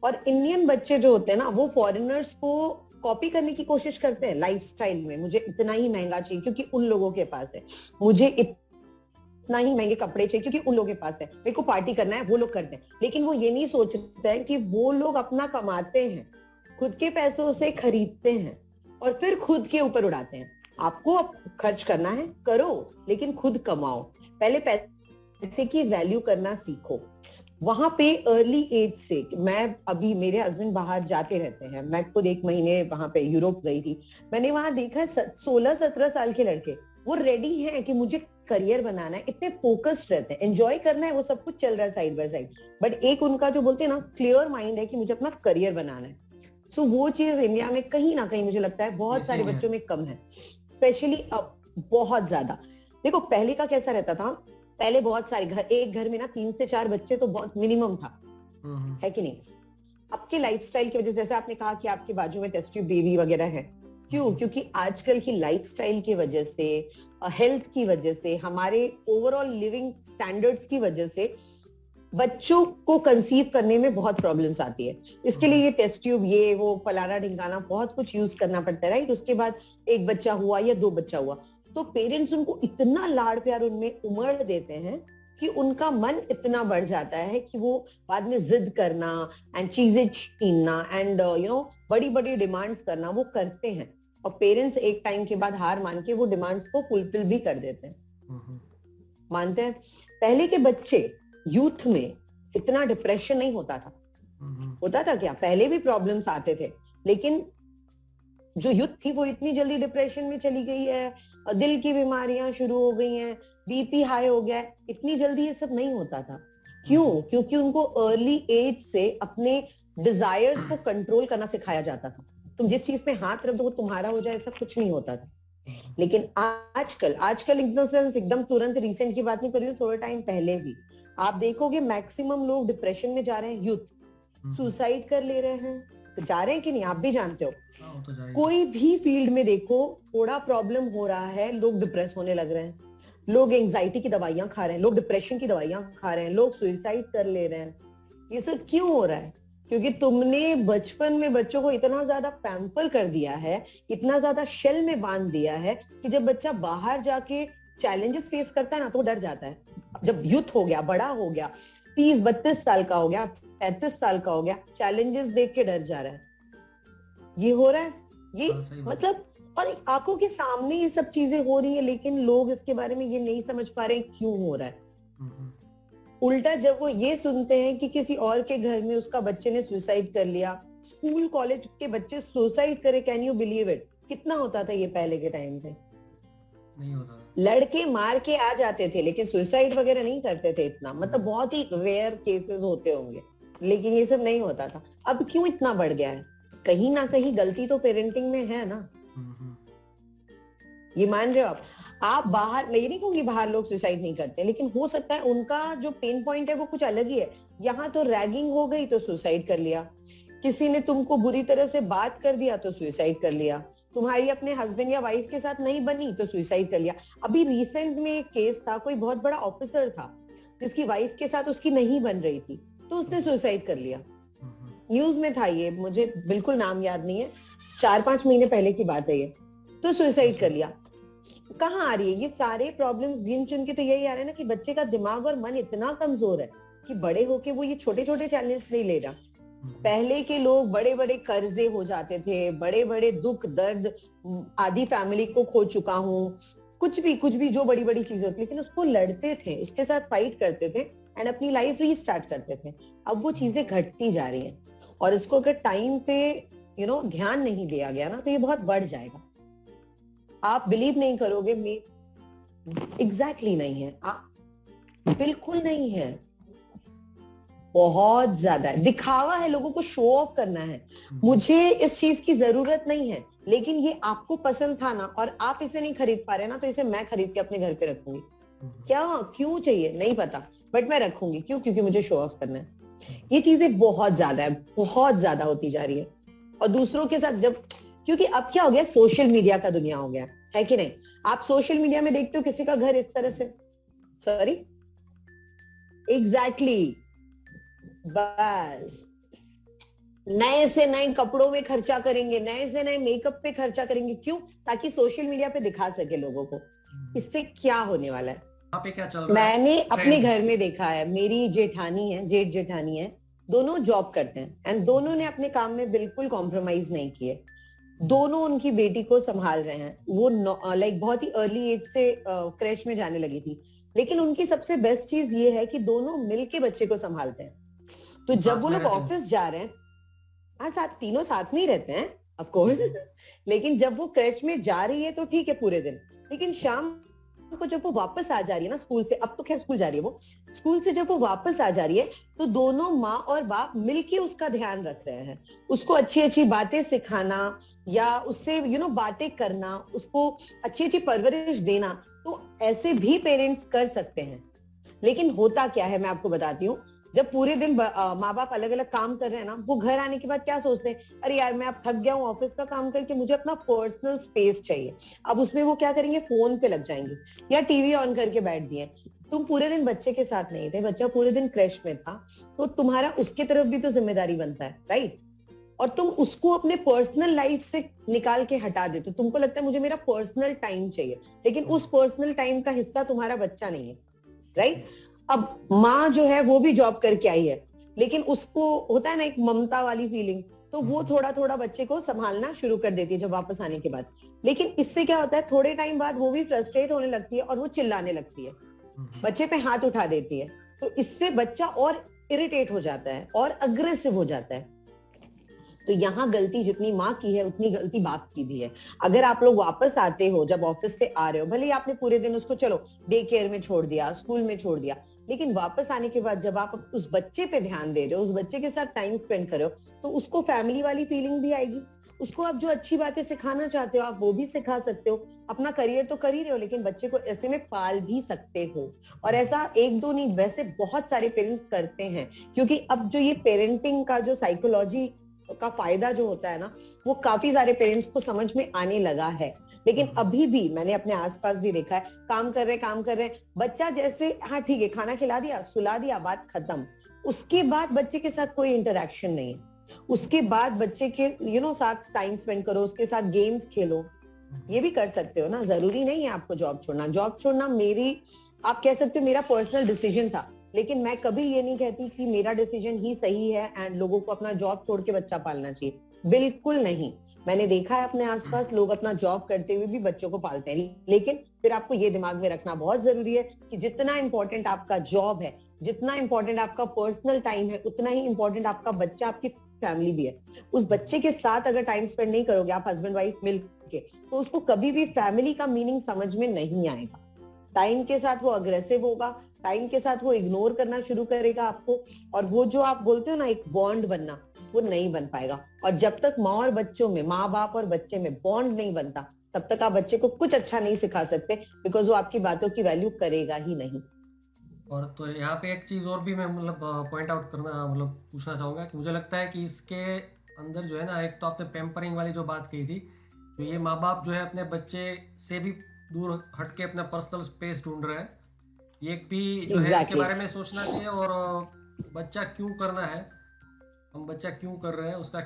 A: और इंडियन बच्चे जो होते हैं ना, वो फॉरेनर्स को कॉपी करने की कोशिश करते हैं लाइफस्टाइल में। मुझे इतना ही महंगा चाहिए क्योंकि उन लोगों के पास है, मुझे इतना ही महंगे कपड़े चाहिए क्योंकि उन लोगों के पास है, मेरे को पार्टी करना है, वो लोग करते हैं। लेकिन वो ये नहीं सोचते हैं कि वो लोग अपना कमाते हैं, खुद के पैसों से खरीदते हैं और फिर खुद के ऊपर उड़ाते हैं। आपको खर्च करना है करो, लेकिन खुद कमाओ। पहले पैसे की वैल्यू करना सीखो। वहां पे अर्ली एज से, मैं अभी, मेरे हस्बैंड बाहर जाते रहते हैं, मैं खुद 1 महीने वहां पे यूरोप गई थी, मैंने वहां देखा 16-17 साल के लड़के वो रेडी हैं कि मुझे करियर बनाना है, इतने फोकस्ड रहते हैं, एंजॉय करना है, वो सब कुछ चल रहा है साइड बाय साइड, बट एक उनका जो बोलते हैं ना क्लियर माइंड है कि मुझे अपना करियर बनाना है। सो वो चीज इंडिया में कहीं ना कहीं मुझे लगता है बहुत सारे बच्चों में कम है, स्पेशली अब बहुत ज्यादा। देखो पहले का कैसा रहता था, पहले बहुत सारे घर, एक घर में ना 3 से 4 बच्चे तो बहुत मिनिमम था, है कि नहीं। अब के लाइफस्टाइल की वजह से, जैसे आपने कहा कि आपके बाजू में टेस्ट ट्यूब बेबी वगैरह है, क्यों? क्योंकि आजकल की लाइफस्टाइल की वजह से, हेल्थ की वजह से, हमारे ओवरऑल लिविंग स्टैंडर्ड्स की वजह से बच्चों को कंसीव करने में बहुत प्रॉब्लम्स आती है। इसके लिए ये टेस्ट ट्यूब, ये वो फलाना ढिंगाना बहुत कुछ यूज करना पड़ता है, राइट। उसके बाद एक बच्चा हुआ या 2 बच्चा हुआ तो पेरेंट्स उनको इतना लाड़ प्यार उनमें उमड़ देते हैं कि उनका मन इतना बढ़ जाता है कि वो बाद में जिद करना एंड चीजें छीनना एंड बड़ी बड़ी डिमांड्स करना वो करते हैं। और पेरेंट्स एक टाइम के बाद हार मान के वो डिमांड्स को फुलफिल भी कर देते हैं। मानते हैं पहले के बच्चे यूथ में इतना डिप्रेशन नहीं होता था। होता था क्या? पहले भी प्रॉब्लम्स आते थे, लेकिन जो यूथ थी वो इतनी जल्दी डिप्रेशन में चली गई है, दिल की बीमारियां शुरू हो गई हैं, बीपी हाई हो गया है, इतनी जल्दी ये सब नहीं होता था। क्यों? क्योंकि उनको अर्ली एज से अपने डिजायर्स को कंट्रोल करना सिखाया जाता था। तुम जिस चीज में हाथ रख दो वो तुम्हारा हो जाए, ऐसा कुछ नहीं होता था। लेकिन आजकल एकदम तुरंत रिसेंट की बात नहीं कर रही हूँ, थोड़ा टाइम पहले भी आप देखोगे मैक्सिमम लोग डिप्रेशन में जा रहे हैं, यूथ सुसाइड कर ले रहे हैं। तो जा रहे हैं कि नहीं, आप भी जानते हो।
B: तो
A: कोई भी फील्ड में देखो, थोड़ा प्रॉब्लम हो रहा है, लोग डिप्रेस होने लग रहे हैं, लोग एंजाइटी की दवाइयां खा रहे हैं, लोग डिप्रेशन की दवाइयां खा रहे हैं, लोग सुसाइड कर ले रहे हैं। ये सब क्यों हो रहा है? क्योंकि तुमने बचपन में बच्चों को इतना ज्यादा पैम्पर कर दिया है, इतना ज्यादा शेल में बांध दिया है कि जब बच्चा बाहर जाके चैलेंजेस फेस करता है ना तो डर जाता है। जब यूथ हो गया, बड़ा हो गया, 30-32 साल का हो गया, 35 साल का हो गया, चैलेंजेस देख के डर जा रहा है। ये हो रहा है, ये मतलब, और आंखों के सामने ये सब चीजें हो रही है, लेकिन लोग इसके बारे में ये नहीं समझ पा रहे क्यों हो रहा है। उल्टा जब वो ये सुनते हैं कि किसी और के घर में उसका बच्चे ने सुसाइड कर लिया, स्कूल कॉलेज के बच्चे सुसाइड करे, कैन यू बिलीव इट? कितना होता था ये पहले के टाइम पे?
B: नहीं होता।
A: लड़के मार के आ जाते थे, लेकिन सुसाइड वगैरह नहीं करते थे इतना, मतलब बहुत ही रेयर केसेस होते होंगे, लेकिन ये सब नहीं होता था। अब क्यों इतना बढ़ गया है? कहीं ना कहीं गलती तो पेरेंटिंग में है ना। ये मान रहे हो आप बाहर, मैं ये नहीं कहूंगी बाहर लोग सुसाइड नहीं करते, लेकिन हो सकता है उनका जो पेन पॉइंट है वो कुछ अलग ही है। यहाँ तो रैगिंग हो गई तो सुसाइड कर लिया, किसी ने तुमको बुरी तरह से बात कर दिया तो सुसाइड कर लिया, तुम्हारी अपने हस्बैंड या वाइफ के साथ नहीं बनी तो सुसाइड कर लिया। अभी रिसेंट में एक केस था, कोई बहुत बड़ा ऑफिसर था जिसकी वाइफ के साथ उसकी नहीं बन रही थी तो उसने सुसाइड कर लिया। न्यूज में था ये, मुझे बिल्कुल नाम याद नहीं है, 4-5 महीने पहले की बात है ये, तो सुसाइड कर लिया। कहाँ आ रही है ये सारे प्रॉब्लम्स? गिन चुन के तो यही आ रहा है ना कि बच्चे का दिमाग और मन इतना कमजोर है कि बड़े होके वो ये छोटे छोटे चैलेंज नहीं ले रहा। पहले के लोग बड़े बड़े कर्जे हो जाते थे, बड़े बड़े दुख दर्द, आधी फैमिली को खो चुका हूँ, कुछ भी जो बड़ी बड़ी चीजें होती, लेकिन उसको लड़ते थे, उसके साथ फाइट करते थे एंड अपनी लाइफ रीस्टार्ट करते थे। अब वो चीजें घटती जा रही हैं और इसको अगर टाइम पे ध्यान नहीं दिया गया ना तो ये बहुत बढ़ जाएगा। आप बिलीव नहीं करोगे, एग्जैक्टली नहीं है, आप बिल्कुल नहीं है, बहुत ज्यादा है, दिखावा है, लोगों को शो ऑफ करना है। मुझे इस चीज की जरूरत नहीं है, लेकिन ये आपको पसंद था ना और आप इसे नहीं खरीद पा रहे ना, तो इसे मैं खरीद के अपने घर पे रखूंगी। क्या क्यों चाहिए नहीं पता, बट मैं रखूंगी। क्यों? क्योंकि मुझे शो ऑफ करना है। ये चीजें बहुत ज्यादा है, बहुत ज्यादा होती जा रही है। और दूसरों के साथ जब, क्योंकि अब क्या हो गया, सोशल मीडिया का दुनिया हो गया है कि नहीं। आप सोशल मीडिया में देखते हो किसी का घर इस तरह से, सॉरी, एग्जैक्टली बस नए से नए कपड़ों में खर्चा करेंगे, नए से नए मेकअप पे खर्चा करेंगे, क्यों? ताकि सोशल मीडिया पे दिखा सके लोगों को। इससे क्या होने वाला है?
B: वहाँ पे क्या चल रहा है
A: मैंने अपने
B: ट्रेंड?
A: घर में देखा है, मेरी जेठानी है, जेठ जेठानी है, दोनों जॉब करते हैं एंड दोनों ने अपने काम में बिल्कुल कॉम्प्रोमाइज नहीं किए। दोनों उनकी बेटी को संभाल रहे हैं। वो लाइक बहुत ही अर्ली एज से क्रेश में जाने लगी थी, लेकिन उनकी सबसे बेस्ट चीज ये है कि दोनों मिलके बच्चे को संभालते हैं। तो जब
B: साथ
A: वो
B: में
A: लोग
B: रहते हैं।
A: ऑफिस जा रहे हैं, हाँ साथ, तीनों साथ में ही रहते हैं ऑफ कोर्स। लेकिन जब वो क्रेच में जा रही है तो ठीक है पूरे दिन, लेकिन शाम को जब वो वापस आ जा रही है ना स्कूल से, अब तो खैर स्कूल जा रही है वो, स्कूल से जब वो वापस आ जा रही है तो दोनों माँ और बाप मिलके उसका ध्यान रख रहे हैं। उसको अच्छी अच्छी बातें सिखाना या उससे बातें करना, उसको अच्छी अच्छी परवरिश देना, तो ऐसे भी पेरेंट्स कर सकते हैं। लेकिन होता क्या है मैं आपको बताती हूँ, जब पूरे दिन माँ बाप अलग अलग काम कर रहे हैं ना, वो घर आने के बाद क्या सोचते हैं, अरे यार मैं अब थक गया हूँ ऑफिस का काम करके, मुझे अपना पर्सनल स्पेस चाहिए। अब उसमें वो क्या करेंगे, फोन पे लग जाएंगे या टीवी ऑन करके बैठ दिए। तुम पूरे दिन बच्चे के साथ नहीं थे, बच्चा पूरे दिन क्रैश में था, तो तुम्हारा उसके तरफ भी तो जिम्मेदारी बनता है, राइट? और तुम उसको अपने पर्सनल लाइफ से निकाल के हटा देते हो। तुमको लगता है मुझे मेरा पर्सनल टाइम चाहिए, लेकिन उस पर्सनल टाइम का हिस्सा तुम्हारा बच्चा नहीं है, राइट? अब माँ जो है वो भी जॉब करके आई है, लेकिन उसको होता है ना एक ममता वाली फीलिंग, तो वो थोड़ा थोड़ा बच्चे को संभालना शुरू कर देती है जब वापस आने के बाद। लेकिन इससे क्या होता है, थोड़े टाइम बाद वो भी फ्रस्ट्रेट होने लगती है और वो चिल्लाने लगती है, बच्चे पे हाथ उठा देती है। तो इससे बच्चा और इरिटेट हो जाता है और अग्रेसिव हो जाता है। तो यहाँ गलती जितनी माँ की है उतनी गलती बाप की भी है। अगर आप लोग वापस आते हो, जब ऑफिस से आ रहे हो, भले ही आपने पूरे दिन उसको चलो डे केयर में छोड़ दिया, स्कूल में छोड़ दिया, लेकिन वापस आने के बाद जब आप उस बच्चे पे ध्यान दे रहे हो, उस बच्चे के साथ टाइम स्पेंड कर रहे हो, तो उसको फैमिली वाली फीलिंग भी आएगी। उसको आप जो अच्छी बातें सिखाना चाहते हो आप वो भी सिखा सकते हो। अपना करियर तो कर ही रहे हो, लेकिन बच्चे को ऐसे में पाल भी सकते हो। और ऐसा एक दो नहीं, वैसे बहुत सारे पेरेंट्स करते हैं, क्योंकि अब जो ये पेरेंटिंग का जो साइकोलॉजी का फायदा जो होता है ना, वो काफी सारे पेरेंट्स को समझ में आने लगा है। लेकिन अभी भी मैंने अपने आसपास भी देखा है, काम कर रहे हैं, बच्चा जैसे हाँ ठीक है खाना खिला दिया, सुला दिया, बात खत्म। उसके बाद बच्चे के साथ कोई इंटरेक्शन नहीं है। उसके बाद बच्चे के साथ टाइम स्पेंड करो, उसके साथ गेम्स खेलो। ये भी कर सकते हो ना, जरूरी नहीं है आपको जॉब छोड़ना। जॉब छोड़ना मेरी, आप कह सकते हो मेरा पर्सनल डिसीजन था, लेकिन मैं कभी ये नहीं कहती कि मेरा डिसीजन ही सही है एंड लोगों को अपना जॉब छोड़ के बच्चा पालना चाहिए, बिल्कुल नहीं। मैंने देखा है अपने आसपास लोग अपना जॉब करते हुए भी बच्चों को पालते हैं। लेकिन फिर आपको ये दिमाग में रखना बहुत जरूरी है कि जितना इंपॉर्टेंट आपका जॉब है, जितना इंपॉर्टेंट आपका पर्सनल टाइम है, उतना ही इंपॉर्टेंट आपका बच्चा, आपकी फैमिली भी है। उस बच्चे के साथ अगर टाइम स्पेंड नहीं करोगे आप हस्बैंड वाइफ मिलके, तो उसको कभी भी फैमिली का मीनिंग समझ में नहीं आएगा। टाइम के साथ वो अग्रेसिव होगा, टाइम के साथ वो इग्नोर करना शुरू करेगा आपको, और वो जो आप बोलते हो ना एक बॉन्ड बनना, वो नहीं बन पाएगा। और जब तक माँ और बच्चों में, माँ बाप और बच्चे में बॉन्ड नहीं बनता, तब तक आप बच्चे को कुछ अच्छा नहीं सिखा सकते, बिकॉज वो आपकी बातों की वैल्यू करेगा ही नहीं।
B: और तो यहाँ पे एक चीज़ और भी मैं पॉइंट आउट करना पूछना चाहूँगा कि मुझे लगता है कि इसके अंदर जो है ना, एक तो आपने पैम्परिंग वाली जो बात कही थी, तो ये माँ बाप जो है अपने बच्चे से भी दूर हट के अपना पर्सनल स्पेस ढूंढ रहे हैं। ये भी जो है इसके
A: एग्जैक्टली
B: बारे में सोचना चाहिए। और बच्चा क्यों करना है, हम बच्चा क्यों कर रहे हैं, उसका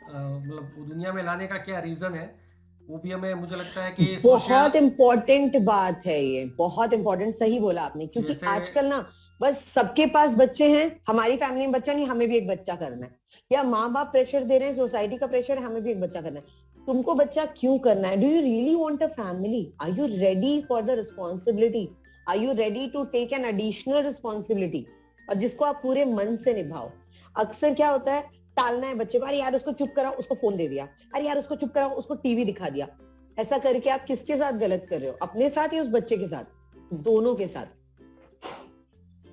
B: दुनिया में लाने का क्या रीज़न है, वो भी हमें, मुझे लगता है कि सोशल,
A: बहुत इंपॉर्टेंट बात है ये, बहुत इंपॉर्टेंट, सही बोला आपने। क्योंकि
B: जैसे
A: आजकल ना बस सबके पास बच्चे हैं, हमारी फैमिली में बच्चा नहीं, हमें भी एक बच्चा करना है, या माँ बाप प्रेशर दे रहे हैं, सोसाइटी का प्रेशर है, हमें भी एक बच्चा करना है। तुमको बच्चा क्यों करना है? Do you really want a family? Are you ready for the responsibility? Are you ready to take an additional responsibility, और जिसको आप पूरे मन से निभाओ? अक्सर क्या होता है, टालना है बच्चे को, अरे यार उसको चुप कराओ, उसको फोन दे दिया, अरे यार उसको चुप कराओ, उसको टीवी दिखा दिया। ऐसा करके आप किसके साथ गलत कर रहे हो? अपने साथ या उस बच्चे के साथ? दोनों के साथ।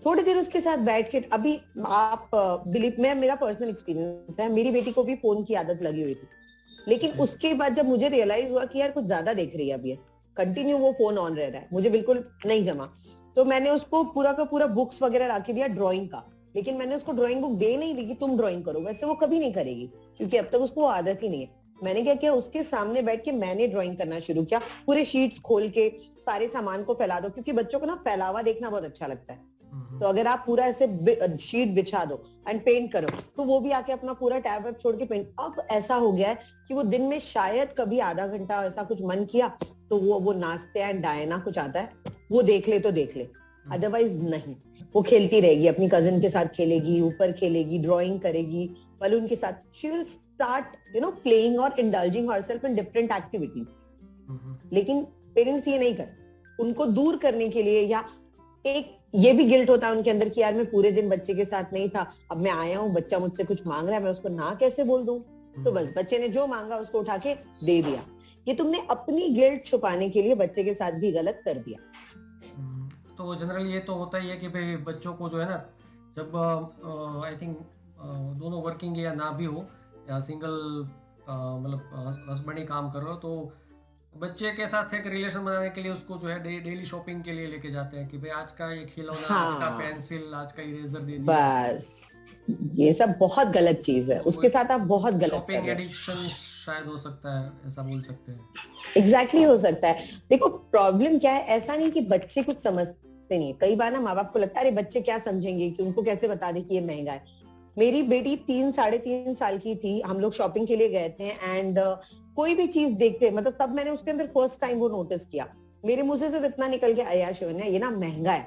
A: थोड़ी देर उसके साथ बैठ के, अभी आप बिलीव, मैं, मेरा पर्सनल एक्सपीरियंस है, मेरी बेटी को भी फोन की आदत लगी हुई थी, लेकिन उसके बाद जब मुझे रियलाइज हुआ कि यार कुछ ज्यादा देख रही है अभी, कंटिन्यू वो फोन ऑन रह रहा है, मुझे बिल्कुल नहीं जमा, तो मैंने उसको पूरा का पूरा बुक्स वगैरह ला के दिया ड्रॉइंग का। लेकिन मैंने उसको ड्रॉइंग बुक दे नहीं दी कि तुम ड्रॉइंग करो, वैसे वो कभी नहीं करेगी, क्योंकि अब तक उसको आदत ही नहीं है। मैंने क्या किया, उसके सामने बैठ के मैंने ड्राइंग करना शुरू किया, पूरे शीट्स खोल के सारे सामान को फैला दो, क्योंकि बच्चों को ना फैलावा देखना बहुत अच्छा लगता है। तो अगर आप पूरा ऐसे शीट बिछा दो एंड पेंट करो, तो वो भी आके अपना पूरा टैब वैब छोड़ के पेंट। अब ऐसा हो गया है कि वो दिन में शायद कभी आधा घंटा ऐसा कुछ मन किया तो वो नाचते हैं, डायना कुछ आता है वो देख ले तो देख ले, अदरवाइज नहीं। वो खेलती रहेगी, अपनी कजिन के साथ खेलेगी, ऊपर खेलेगी, ड्राइंग करेगी बलून के साथ। शी विल स्टार्ट प्लेइंग और indulging herself in different activities. लेकिन पेरेंट्स ये नहीं करते। उनको दूर करने के लिए, या एक ये भी गिल्ट होता है उनके अंदर कि यार मैं पूरे दिन बच्चे के साथ नहीं था, अब मैं आया हूँ, बच्चा मुझसे कुछ मांग रहा है, मैं उसको ना कैसे बोल दूं। तो बस बच्चे ने जो मांगा उसको उठा के दे दिया। ये तुमने अपनी गिल्ट छुपाने के लिए बच्चे के साथ भी गलत कर दिया।
B: तो जनरली ये तो होता ही है कि भाई बच्चों को जो है ना, जब आई थिंक दोनों वर्किंग या ना भी हो, या सिंगल मतलब हस्बैंड ही काम कर रहे हो, तो बच्चे के साथ एक रिलेशन बनाने के लिए उसको जो है डेली शॉपिंग के लिए लेके जाते हैं कि भाई आज का ये खिलौना, आज का पेंसिल, आज का इरेजर दे दिया।
A: बस ये सब बहुत गलत चीज है, उसके साथ आप बहुत गलत
B: शॉपिंग एडिक्शन शायद हो सकता है, ऐसा बोल सकते हैं।
A: एग्जैक्टली हो सकता है। देखो प्रॉब्लम क्या है, ऐसा नहीं कि बच्चे कुछ समझते नहीं। कई बार ना माँ बाप को लगता है अरे बच्चे क्या समझेंगे, कि उनको कैसे बता दे कि ये महंगा है। मेरी बेटी 3-3.5 साल की थी, हम लोग शॉपिंग के लिए गए थे एंड कोई भी चीज देखते, मतलब तब मैंने उसके अंदर फर्स्ट टाइम वो नोटिस किया, मेरे मुंह से सिर्फ इतना निकल गया, अया शिवन्या ये ना महंगा है।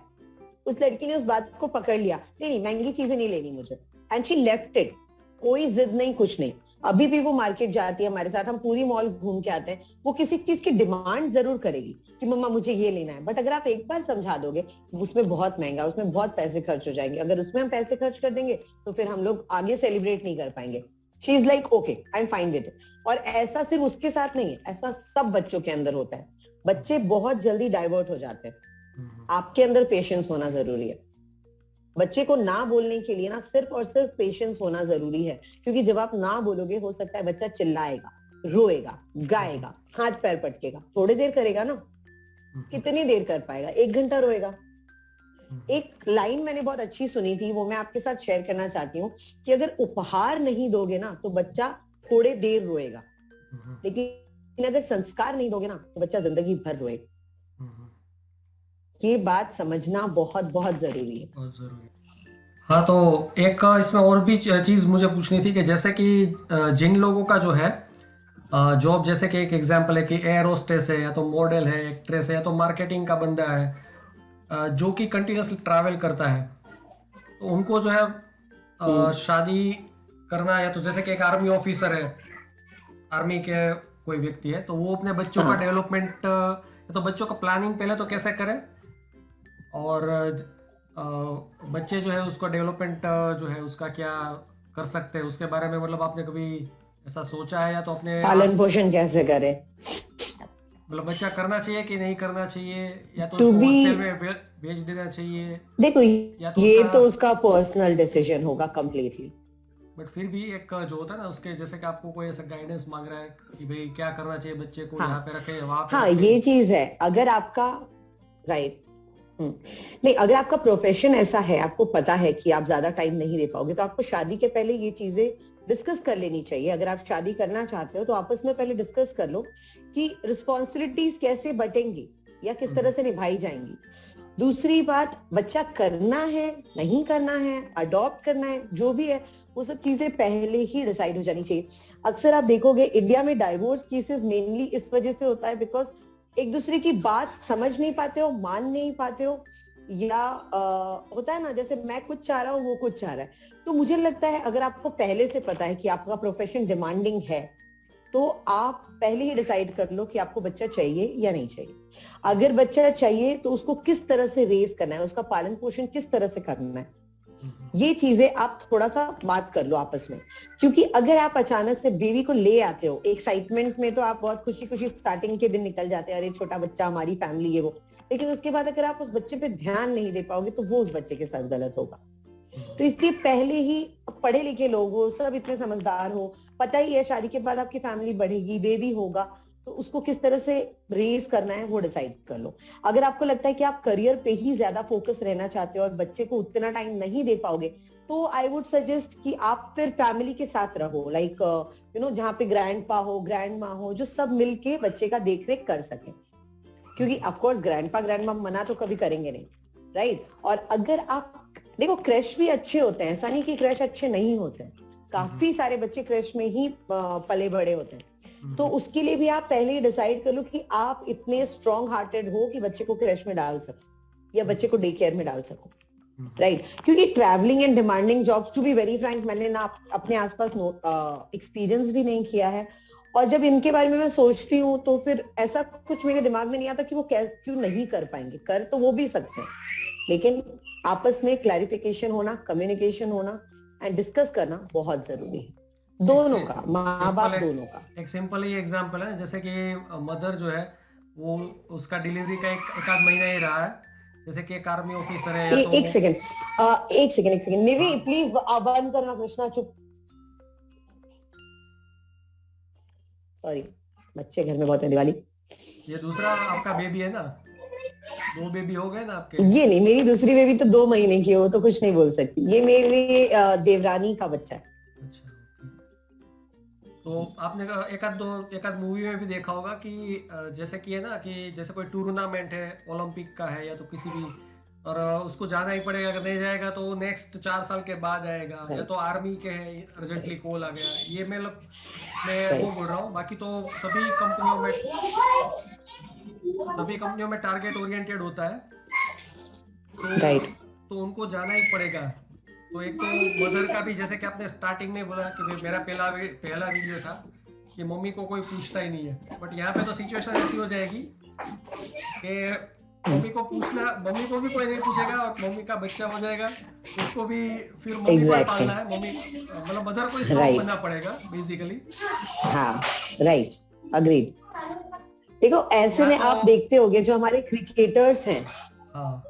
A: उस लड़की ने उस बात को पकड़ लिया, नहीं महंगी चीजें नहीं लेनी मुझे, एंड शी लेफ्ट इट। कोई जिद नहीं, कुछ नहीं। अभी भी वो मार्केट जाती है हमारे साथ, हम पूरी मॉल घूम के आते हैं। वो किसी चीज की डिमांड जरूर करेगी कि मम्मा मुझे ये लेना है, बट अगर आप एक बार समझा दोगे उसमें बहुत महंगा, उसमें बहुत पैसे खर्च हो जाएंगे, अगर उसमें हम पैसे खर्च कर देंगे तो फिर हम लोग आगे सेलिब्रेट नहीं कर पाएंगे। She is like okay I am fine with it. और ऐसा सिर्फ उसके साथ नहीं है, ऐसा सब बच्चों के अंदर होता है। बच्चे बहुत जल्दी डाइवर्ट हो जाते हैं। आपके अंदर पेशेंस होना जरूरी है। बच्चे को ना बोलने के लिए ना सिर्फ और सिर्फ पेशेंस होना जरूरी है, क्योंकि जब आप ना बोलोगे हो सकता है बच्चा चिल्लाएगा, रोएगा, गाएगा, हाथ पैर पटकेगा। थोड़ी देर करेगा ना, कितनी देर कर पाएगा? 1 घंटा रोएगा। एक लाइन मैंने बहुत अच्छी सुनी थी, वो मैं आपके साथ शेयर करना चाहती हूँ, कि अगर उपहार नहीं दोगे ना तो बच्चा थोड़े देर रोएगा, लेकिन अगर संस्कार नहीं दोगे ना तो बच्चा जिंदगी भर रोएगा। ये बात समझना बहुत बहुत जरूरी है।
B: बहुत जरूरी। हाँ, तो एक इसमें और भी चीज़ मुझे पूछनी थी कि जैसे कि जिन लोगों का जो है जॉब, जैसे कि एक एग्जांपल है कि एयर होस्टेस है, या तो मॉडल है, एक्ट्रेस है, या तो मार्केटिंग का बंदा है, जो कि कंटिन्यूसली ट्रैवल करता है, तो उनको जो है शादी करना, या तो जैसे कि एक आर्मी ऑफिसर है, आर्मी के कोई व्यक्ति है, तो वो अपने बच्चों का डेवलपमेंट, तो बच्चों का प्लानिंग पहले तो कैसे करें, और बच्चे जो है उसका डेवलपमेंट जो है उसका क्या कर सकते हैं, उसके बारे में मतलब आपने कभी ऐसा सोचा है, या तो अपने
A: पालन पोषण कैसे करें,
B: मतलब बच्चा करना चाहिए कि नहीं करना चाहिए, या तो उसको हॉस्टल में भेज देना चाहिए?
A: देखो ये तो उसका पर्सनल डिसीजन होगा कंप्लीटली,
B: बट फिर भी एक जो होता है ना उसके, जैसे कि आपको कोई ऐसा गाइडेंस मांग रहा है कि भाई क्या करना चाहिए बच्चे को, यहाँ पे रखे वहां पे रखे।
A: ये चीज है। अगर आपका राइट नहीं, अगर आपका प्रोफेशन ऐसा है, आपको पता है कि आप ज्यादा टाइम नहीं दे पाओगे, तो आपको शादी के पहले ये चीजें डिस्कस कर लेनी चाहिए। अगर आप शादी करना चाहते हो तो आपस में पहले डिस्कस कर लो कि रिस्पॉन्सिबिलिटीज कैसे बटेंगी या किस तरह से निभाई जाएंगी। दूसरी बात, बच्चा करना है नहीं करना है, अडॉप्ट करना है, जो भी है वो सब चीजें पहले ही डिसाइड हो जानी चाहिए। अक्सर आप देखोगे इंडिया में डाइवोर्स केसेस मेनली इस वजह से होता है बिकॉज एक दूसरे की बात समझ नहीं पाते हो, मान नहीं पाते हो, या होता है ना जैसे मैं कुछ चाह रहा हूँ वो कुछ चाह रहा है। तो मुझे लगता है अगर आपको पहले से पता है कि आपका प्रोफेशन डिमांडिंग है, तो आप पहले ही डिसाइड कर लो कि आपको बच्चा चाहिए या नहीं चाहिए। अगर बच्चा चाहिए तो उसको किस तरह से रेज करना है, उसका पालन पोषण किस तरह से करना है, ये चीजें आप थोड़ा सा बात कर लो आपस में। क्योंकि अगर आप अचानक से बेबी को ले आते हो एक्साइटमेंट में, तो आप बहुत खुशी खुशी स्टार्टिंग के दिन निकल जाते हैं, अरे छोटा बच्चा, हमारी फैमिली है वो, लेकिन उसके बाद अगर आप उस बच्चे पे ध्यान नहीं दे पाओगे तो वो उस बच्चे के साथ गलत होगा। तो इसलिए पहले ही पढ़े लिखे लोग हो, सब इतने समझदार हो, पता ही है शादी के बाद आपकी फैमिली बढ़ेगी, बेबी होगा, तो उसको किस तरह से रेज करना है वो डिसाइड कर लो। अगर आपको लगता है कि आप करियर पे ही ज्यादा फोकस रहना चाहते हो और बच्चे को उतना टाइम नहीं दे पाओगे, तो आई वुड सजेस्ट कि आप फिर फैमिली के साथ रहो, लाइक जहाँ पे ग्रैंड पा हो, ग्रैंड माँ हो, जो सब मिलके बच्चे का देख रेख कर सके। क्योंकि ऑफ कोर्स ग्रैंड पा ग्रैंड माँ मना तो कभी करेंगे नहीं, राइट। और अगर आप देखो क्रैश भी अच्छे होते हैं, ऐसा नहीं कि क्रैश अच्छे नहीं होते हैं, काफी सारे बच्चे क्रैश में ही पले बड़े होते हैं। तो उसके लिए भी आप पहले ही डिसाइड कर लो कि आप इतने स्ट्रॉन्ग हार्टेड हो कि बच्चे को क्रैश में डाल सको या बच्चे को डे केयर में डाल सको, राइट। क्योंकि travelling and demanding jobs, to be very frank, मैंने ना अपने आसपास एक्सपीरियंस भी नहीं किया है, और जब इनके बारे में मैं सोचती हूँ तो फिर ऐसा कुछ मेरे दिमाग में नहीं आता कि वो क्यों नहीं कर पाएंगे। कर तो वो भी सकते हैं, लेकिन आपस में क्लैरिफिकेशन होना, कम्युनिकेशन होना एंड डिस्कस करना बहुत जरूरी है, दोनों का, माँ बाप दोनों का।
B: एक सिंपल ही एग्जांपल है, जैसे कि मदर जो है वो उसका डिलीवरी का एक आध महीना ही रहा है, जैसे कि एक आर्मी ऑफिसर है या तो
A: एक सेकंड निवी प्लीज बंद करना, कृष्णा चुप। सॉरी, बच्चे घर में बहुत है, दिवाली।
B: ये दूसरा आपका बेबी है ना, 2 बेबी हो गए ना आपके?
A: ये नहीं, मेरी दूसरी बेबी तो 2 महीने की हो, तो कुछ नहीं बोल सकती। ये मेरी देवरानी का बच्चा है।
B: अच्छा, तो आपने एक आध मूवी में भी देखा होगा कि जैसे कि है ना कि जैसे कोई टूर्नामेंट है, ओलंपिक का है या तो किसी भी, और उसको जाना ही पड़ेगा, अगर नहीं जाएगा तो नेक्स्ट 4 साल के बाद आएगा, या तो आर्मी के है अर्जेंटली कॉल आ गया, ये मैं वो बोल रहा हूँ। बाकी तो सभी कंपनियों में टारगेट ओरिएंटेड होता है, तो उनको जाना ही पड़ेगा। तो एक तो मदर का भी, जैसे कि आपने स्टार्टिंग में बोला कि मेरा पहला वीडियो था कि मम्मी को कोई पूछता ही नहीं है, बट यहाँ पे तो सिचुएशन ऐसी हो जाएगी कि मम्मी को भी कोई नहीं पूछेगा, और मम्मी का बच्चा हो जाएगा, उसको भी फिर मम्मी को पालना है, मम्मी मतलब मदर को स्ट्रॉन्ग बनना पड़ेगा बेसिकली।
A: हाँ, राइट, अग्रीड। देखो ऐसे में आप देखते होगे जो हमारे क्रिकेटर्स हैं,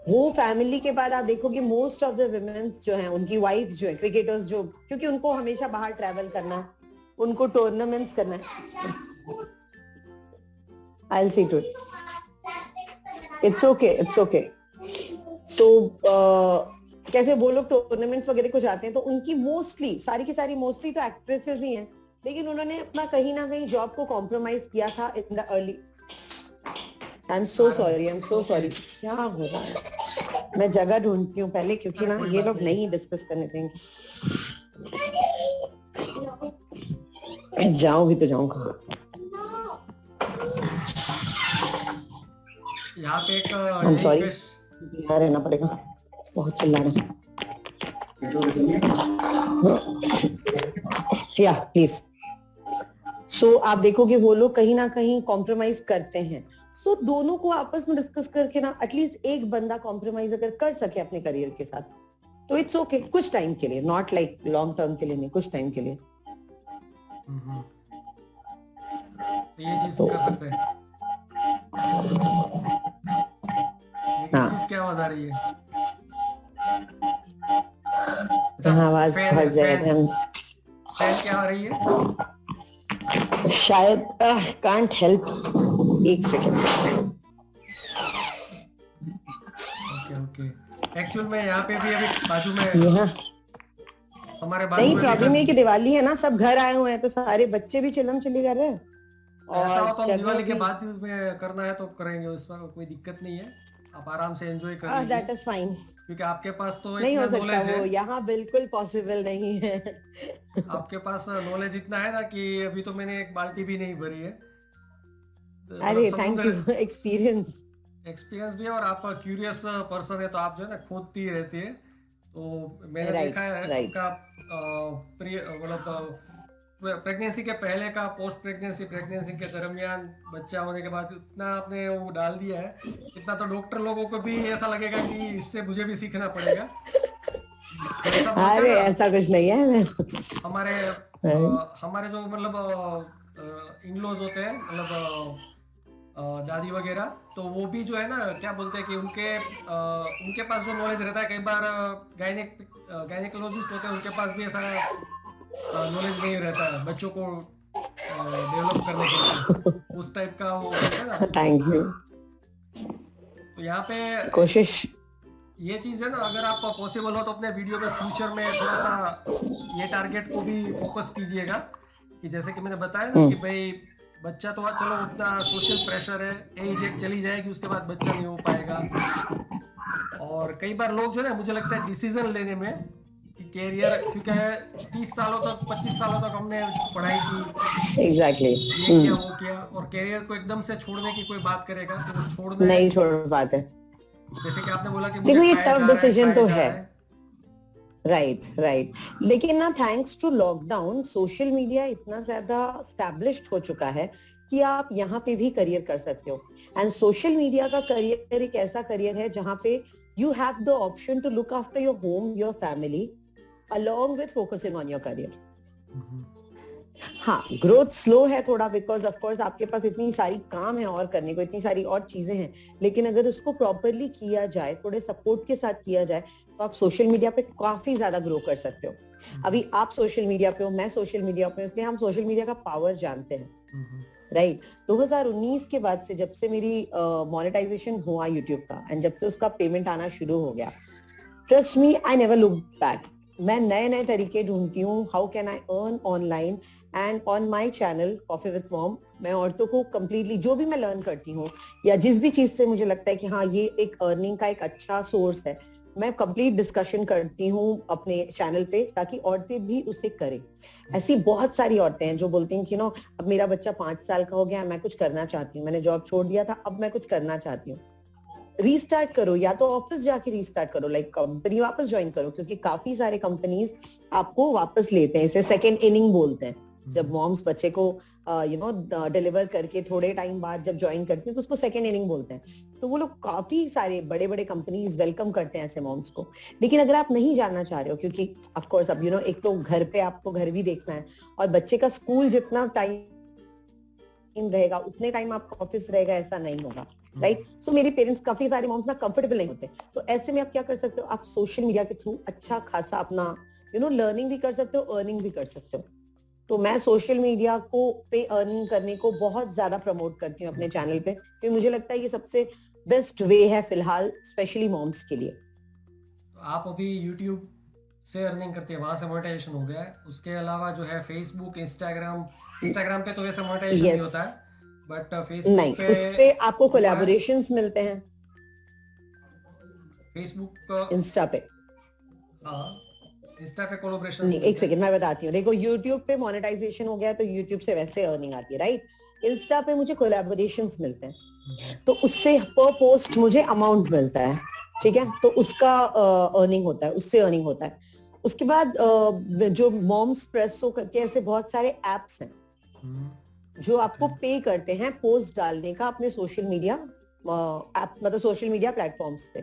A: वो फैमिली के बाद आप देखोगे मोस्ट ऑफ द वुमेन्स जो हैं, उनकी वाइफ्स जो है क्रिकेटर्स, जो क्योंकि उनको हमेशा बाहर ट्रैवल करना है, उनको टूर्नामेंट्स करना है। I'll see to it. It's okay. So कैसे वो लोग टूर्नामेंट्स वगैरह को जाते हैं, तो उनकी मोस्टली सारी की सारी मोस्टली तो एक्ट्रेसेस ही हैं, लेकिन उन्होंने अपना कहीं ना कहीं जॉब को कॉम्प्रोमाइज किया था in the early. I am so sorry. क्या हो रहा है? मैं जगह ढूंढती हूँ पहले, क्योंकि ना ये लोग नहीं डिस्कस करने देंगे। जाऊं भी तो जाऊं कहाँ?
B: यहाँ पे एक
A: I'm sorry, यहाँ रहना पड़ेगा, बहुत चिल्ला रहा है। या प्लीज। सो आप देखोगे वो लोग कहीं ना कहीं कॉम्प्रोमाइज करते हैं। सो दोनों को आपस में डिस्कस करके ना, एटलीस्ट एक बंदा कॉम्प्रोमाइज अगर कर सके अपने करियर के साथ, तो इट्स ओके, कुछ टाइम के लिए, नॉट लाइक लॉन्ग टर्म के लिए नहीं, कुछ टाइम के लिए।
B: ये चीज कर सकते हैं। क्या आवाज आ रही है?
A: आवाज फट जाएगा।
B: फैन क्या आ रही है?
A: शायद कांट हेल्प, एक सेकेंड।
B: ओके। एक्चुअल में यहाँ पे भी अभी बाजू में हमारे बाजू में
A: प्रॉब्लम है कि दिवाली है ना, सब घर आए हुए हैं, तो सारे बच्चे भी चिल्लम चिल्ली कर रहे हैं।
B: और तो दिवाली के बाद में करना है तो करेंगे, उसमें कोई दिक्कत नहीं है, आप आराम से एंजॉय कर लीजिए।
A: दैट इज फाइन,
B: क्योंकि आपके पास तो
A: नहीं हो
B: सकता
A: वो, यहाँ बिल्कुल पॉसिबल नहीं है।
B: आपके पास नॉलेज इतना है ना कि अभी तो मैंने एक बाल्टी भी नहीं भरी है।
A: अरे थैंक यू, एक्सपीरियंस
B: भी है, और आप क्यूरियस पर्सन है, तो आप जो है ना खोदती रहती है। तो मैंने देखा है उनका मतलब प्रेगनेंसी के पहले का, पोस्ट प्रेगनेंसी के दरमियान, बच्चा होने के बाद इतना आपने वो डाल दिया है, इतना तो डॉक्टर लोगों को भी ऐसा लगेगा कि इससे मुझे भी सीखना पड़ेगा।
A: अरे ऐसा कुछ नहीं है।
B: हमारे जो मतलब इन-लॉज होते हैं, मतलब दादी वगैरह, तो वो भी जो है ना, क्या बोलते हैं कि उनके पास जो नॉलेज रहता है, कई बार गायनेकोलॉजिस्ट होते हैं, उनके पास भी ऐसा नॉलेज नहीं रहता है बच्चों को डेवलप करने के लिए, उस टाइप का वो है ना।
A: Thank you.
B: तो यहाँ पे
A: कोशिश
B: ये चीज है ना, अगर आप पॉसिबल हो तो अपने वीडियो में फ्यूचर में थोड़ा सा ये टारगेट को भी फोकस कीजिएगा, कि जैसे कि मैंने बताया ना कि भाई बच्चा तो चलो उतना सोशल प्रेशर है, एज एक चली जाएगी, उसके बाद बच्चा नहीं हो पाएगा, और कई बार लोग जो है ना, मुझे लगता है डिसीजन लेने में कि कैरियर, क्योंकि 30 सालों तक 25 सालों तक हमने पढ़ाई की,
A: एग्जैक्टली
B: ये किया वो किया, और कैरियर को एकदम से छोड़ने की कोई बात करेगा तो वो छोड़ने,
A: नहीं छोड़ पाते।
B: जैसे कि आपने बोला कि मुझे
A: देखो ये
B: खाया
A: टफ
B: जा रहा है,
A: डिसीजन
B: खाया
A: तो
B: जा
A: है,
B: रहा है।
A: Right right. लेकिन ना thanks to lockdown social media इतना ज्यादा स्टैब्लिश्ड हो चुका है कि आप यहाँ पे भी करियर कर सकते हो। एंड सोशल मीडिया का करियर एक ऐसा करियर है जहाँ पे you have the option to look after your home, your family, along with focusing on your career. हाँ, ग्रोथ स्लो है थोड़ा, बिकॉज ऑफ कोर्स आपके पास इतनी सारी काम है और करने को, इतनी सारी और चीजें हैं, लेकिन अगर उसको प्रॉपरली किया जाए, थोड़े सपोर्ट के साथ किया जाए, तो आप सोशल मीडिया पे काफी ज्यादा ग्रो कर सकते हो। अभी आप सोशल मीडिया पे हो, मैं सोशल मीडिया पे हूँ, इसलिए हम सोशल मीडिया का पावर जानते हैं, राइट। 2019 के बाद से, जब से मेरी मोनेटाइजेशन हुआ यूट्यूब का, एंड जब से उसका पेमेंट आना शुरू हो गया, trust me, I never look back. मैं नए नए तरीके ढूंढती हूँ, how can I earn online, and on my channel coffee with mom मैं औरतों को कंप्लीटली जो भी मैं लर्न करती हूँ, या जिस भी चीज से मुझे लगता है कि हाँ ये एक अर्निंग का एक अच्छा सोर्स है, मैं कंप्लीट डिस्कशन करती हूँ अपने चैनल पे, ताकि औरतें भी उसे करें। ऐसी बहुत सारी औरतें हैं जो बोलती हैं कि नो, अब मेरा बच्चा 5 साल का हो गया, मैं कुछ करना चाहती हूँ, मैंने जॉब छोड़ दिया था, अब मैं कुछ करना चाहती हूँ। रीस्टार्ट करो, या तो ऑफिस जाके रीस्टार्ट करो, लाइक कंपनी वापस ज्वाइन करो, क्योंकि काफी सारे कंपनीज आपको वापस लेते हैं, इसे सेकेंड इनिंग बोलते हैं। जब मॉम्स बच्चे को डिलीवर करके थोड़े टाइम बाद जब ज्वाइन करती हैं, तो उसको सेकेंड इनिंग बोलते हैं। तो वो लोग काफी सारे बड़े बड़े कंपनीज वेलकम करते हैं ऐसे मॉम्स को। लेकिन अगर आप नहीं जानना चाह रहे हो, क्योंकि ऑफ कोर्स अब एक तो घर पे आपको घर भी देखना है, और बच्चे का स्कूल जितना टाइम रहेगा उतने टाइम आपका ऑफिस रहेगा, ऐसा नहीं होगा, राइट। सो मेरे पेरेंट्स, काफी सारे मॉम्स ना कंफर्टेबल नहीं होते, तो ऐसे में आप क्या कर सकते हो, आप सोशल मीडिया के थ्रू अच्छा खासा अपना लर्निंग भी कर सकते हो, अर्निंग भी कर सकते हो। तो मैं सोशल मीडिया को पे अर्निंग करने को बहुत ज्यादा प्रमोट करती हूँ अपने चैनल पे, क्योंकि मुझे लगता है ये सबसे बेस्ट वे है फिलहाल, स्पेशली मॉम्स के लिए।
B: तो आप अभी यूट्यूब से अर्निंग करते हैं, वहां से मोनेटाइजेशन हो गया है, उसके अलावा जो है फेसबुक, इंस्टाग्राम पे तो वैसे मोनेटाइजेशन नहीं होता है, बट फेसबुक
A: नहीं,
B: पे
A: उस पे आपको कोलैबोरेशंस मिलते हैं,
B: फेसबुक
A: इंस्टा पे
B: हाँ, इंस्टा पे कोलैबोरेशंस
A: नहीं।
B: मिलते
A: एक सेकंड, मैं बताती हूँ। देखो, यूट्यूब पे मोनेटाइजेशन हो गया तो यूट्यूब से वैसे अर्निंग आती है, राइट। इंस्टा पे मुझे कोलैबोरेशंस मिलते हैं, तो उससे पर पोस्ट मुझे अमाउंट मिलता है, ठीक है, तो उसका अर्निंग होता है, उससे अर्निंग होता है। उसके बाद जो मॉम्स प्रेसो करके ऐसे बहुत सारे एप्स हैं जो आपको पे करते हैं पोस्ट डालने का अपने सोशल मीडिया ऐप, मतलब सोशल मीडिया प्लेटफॉर्म्स पे।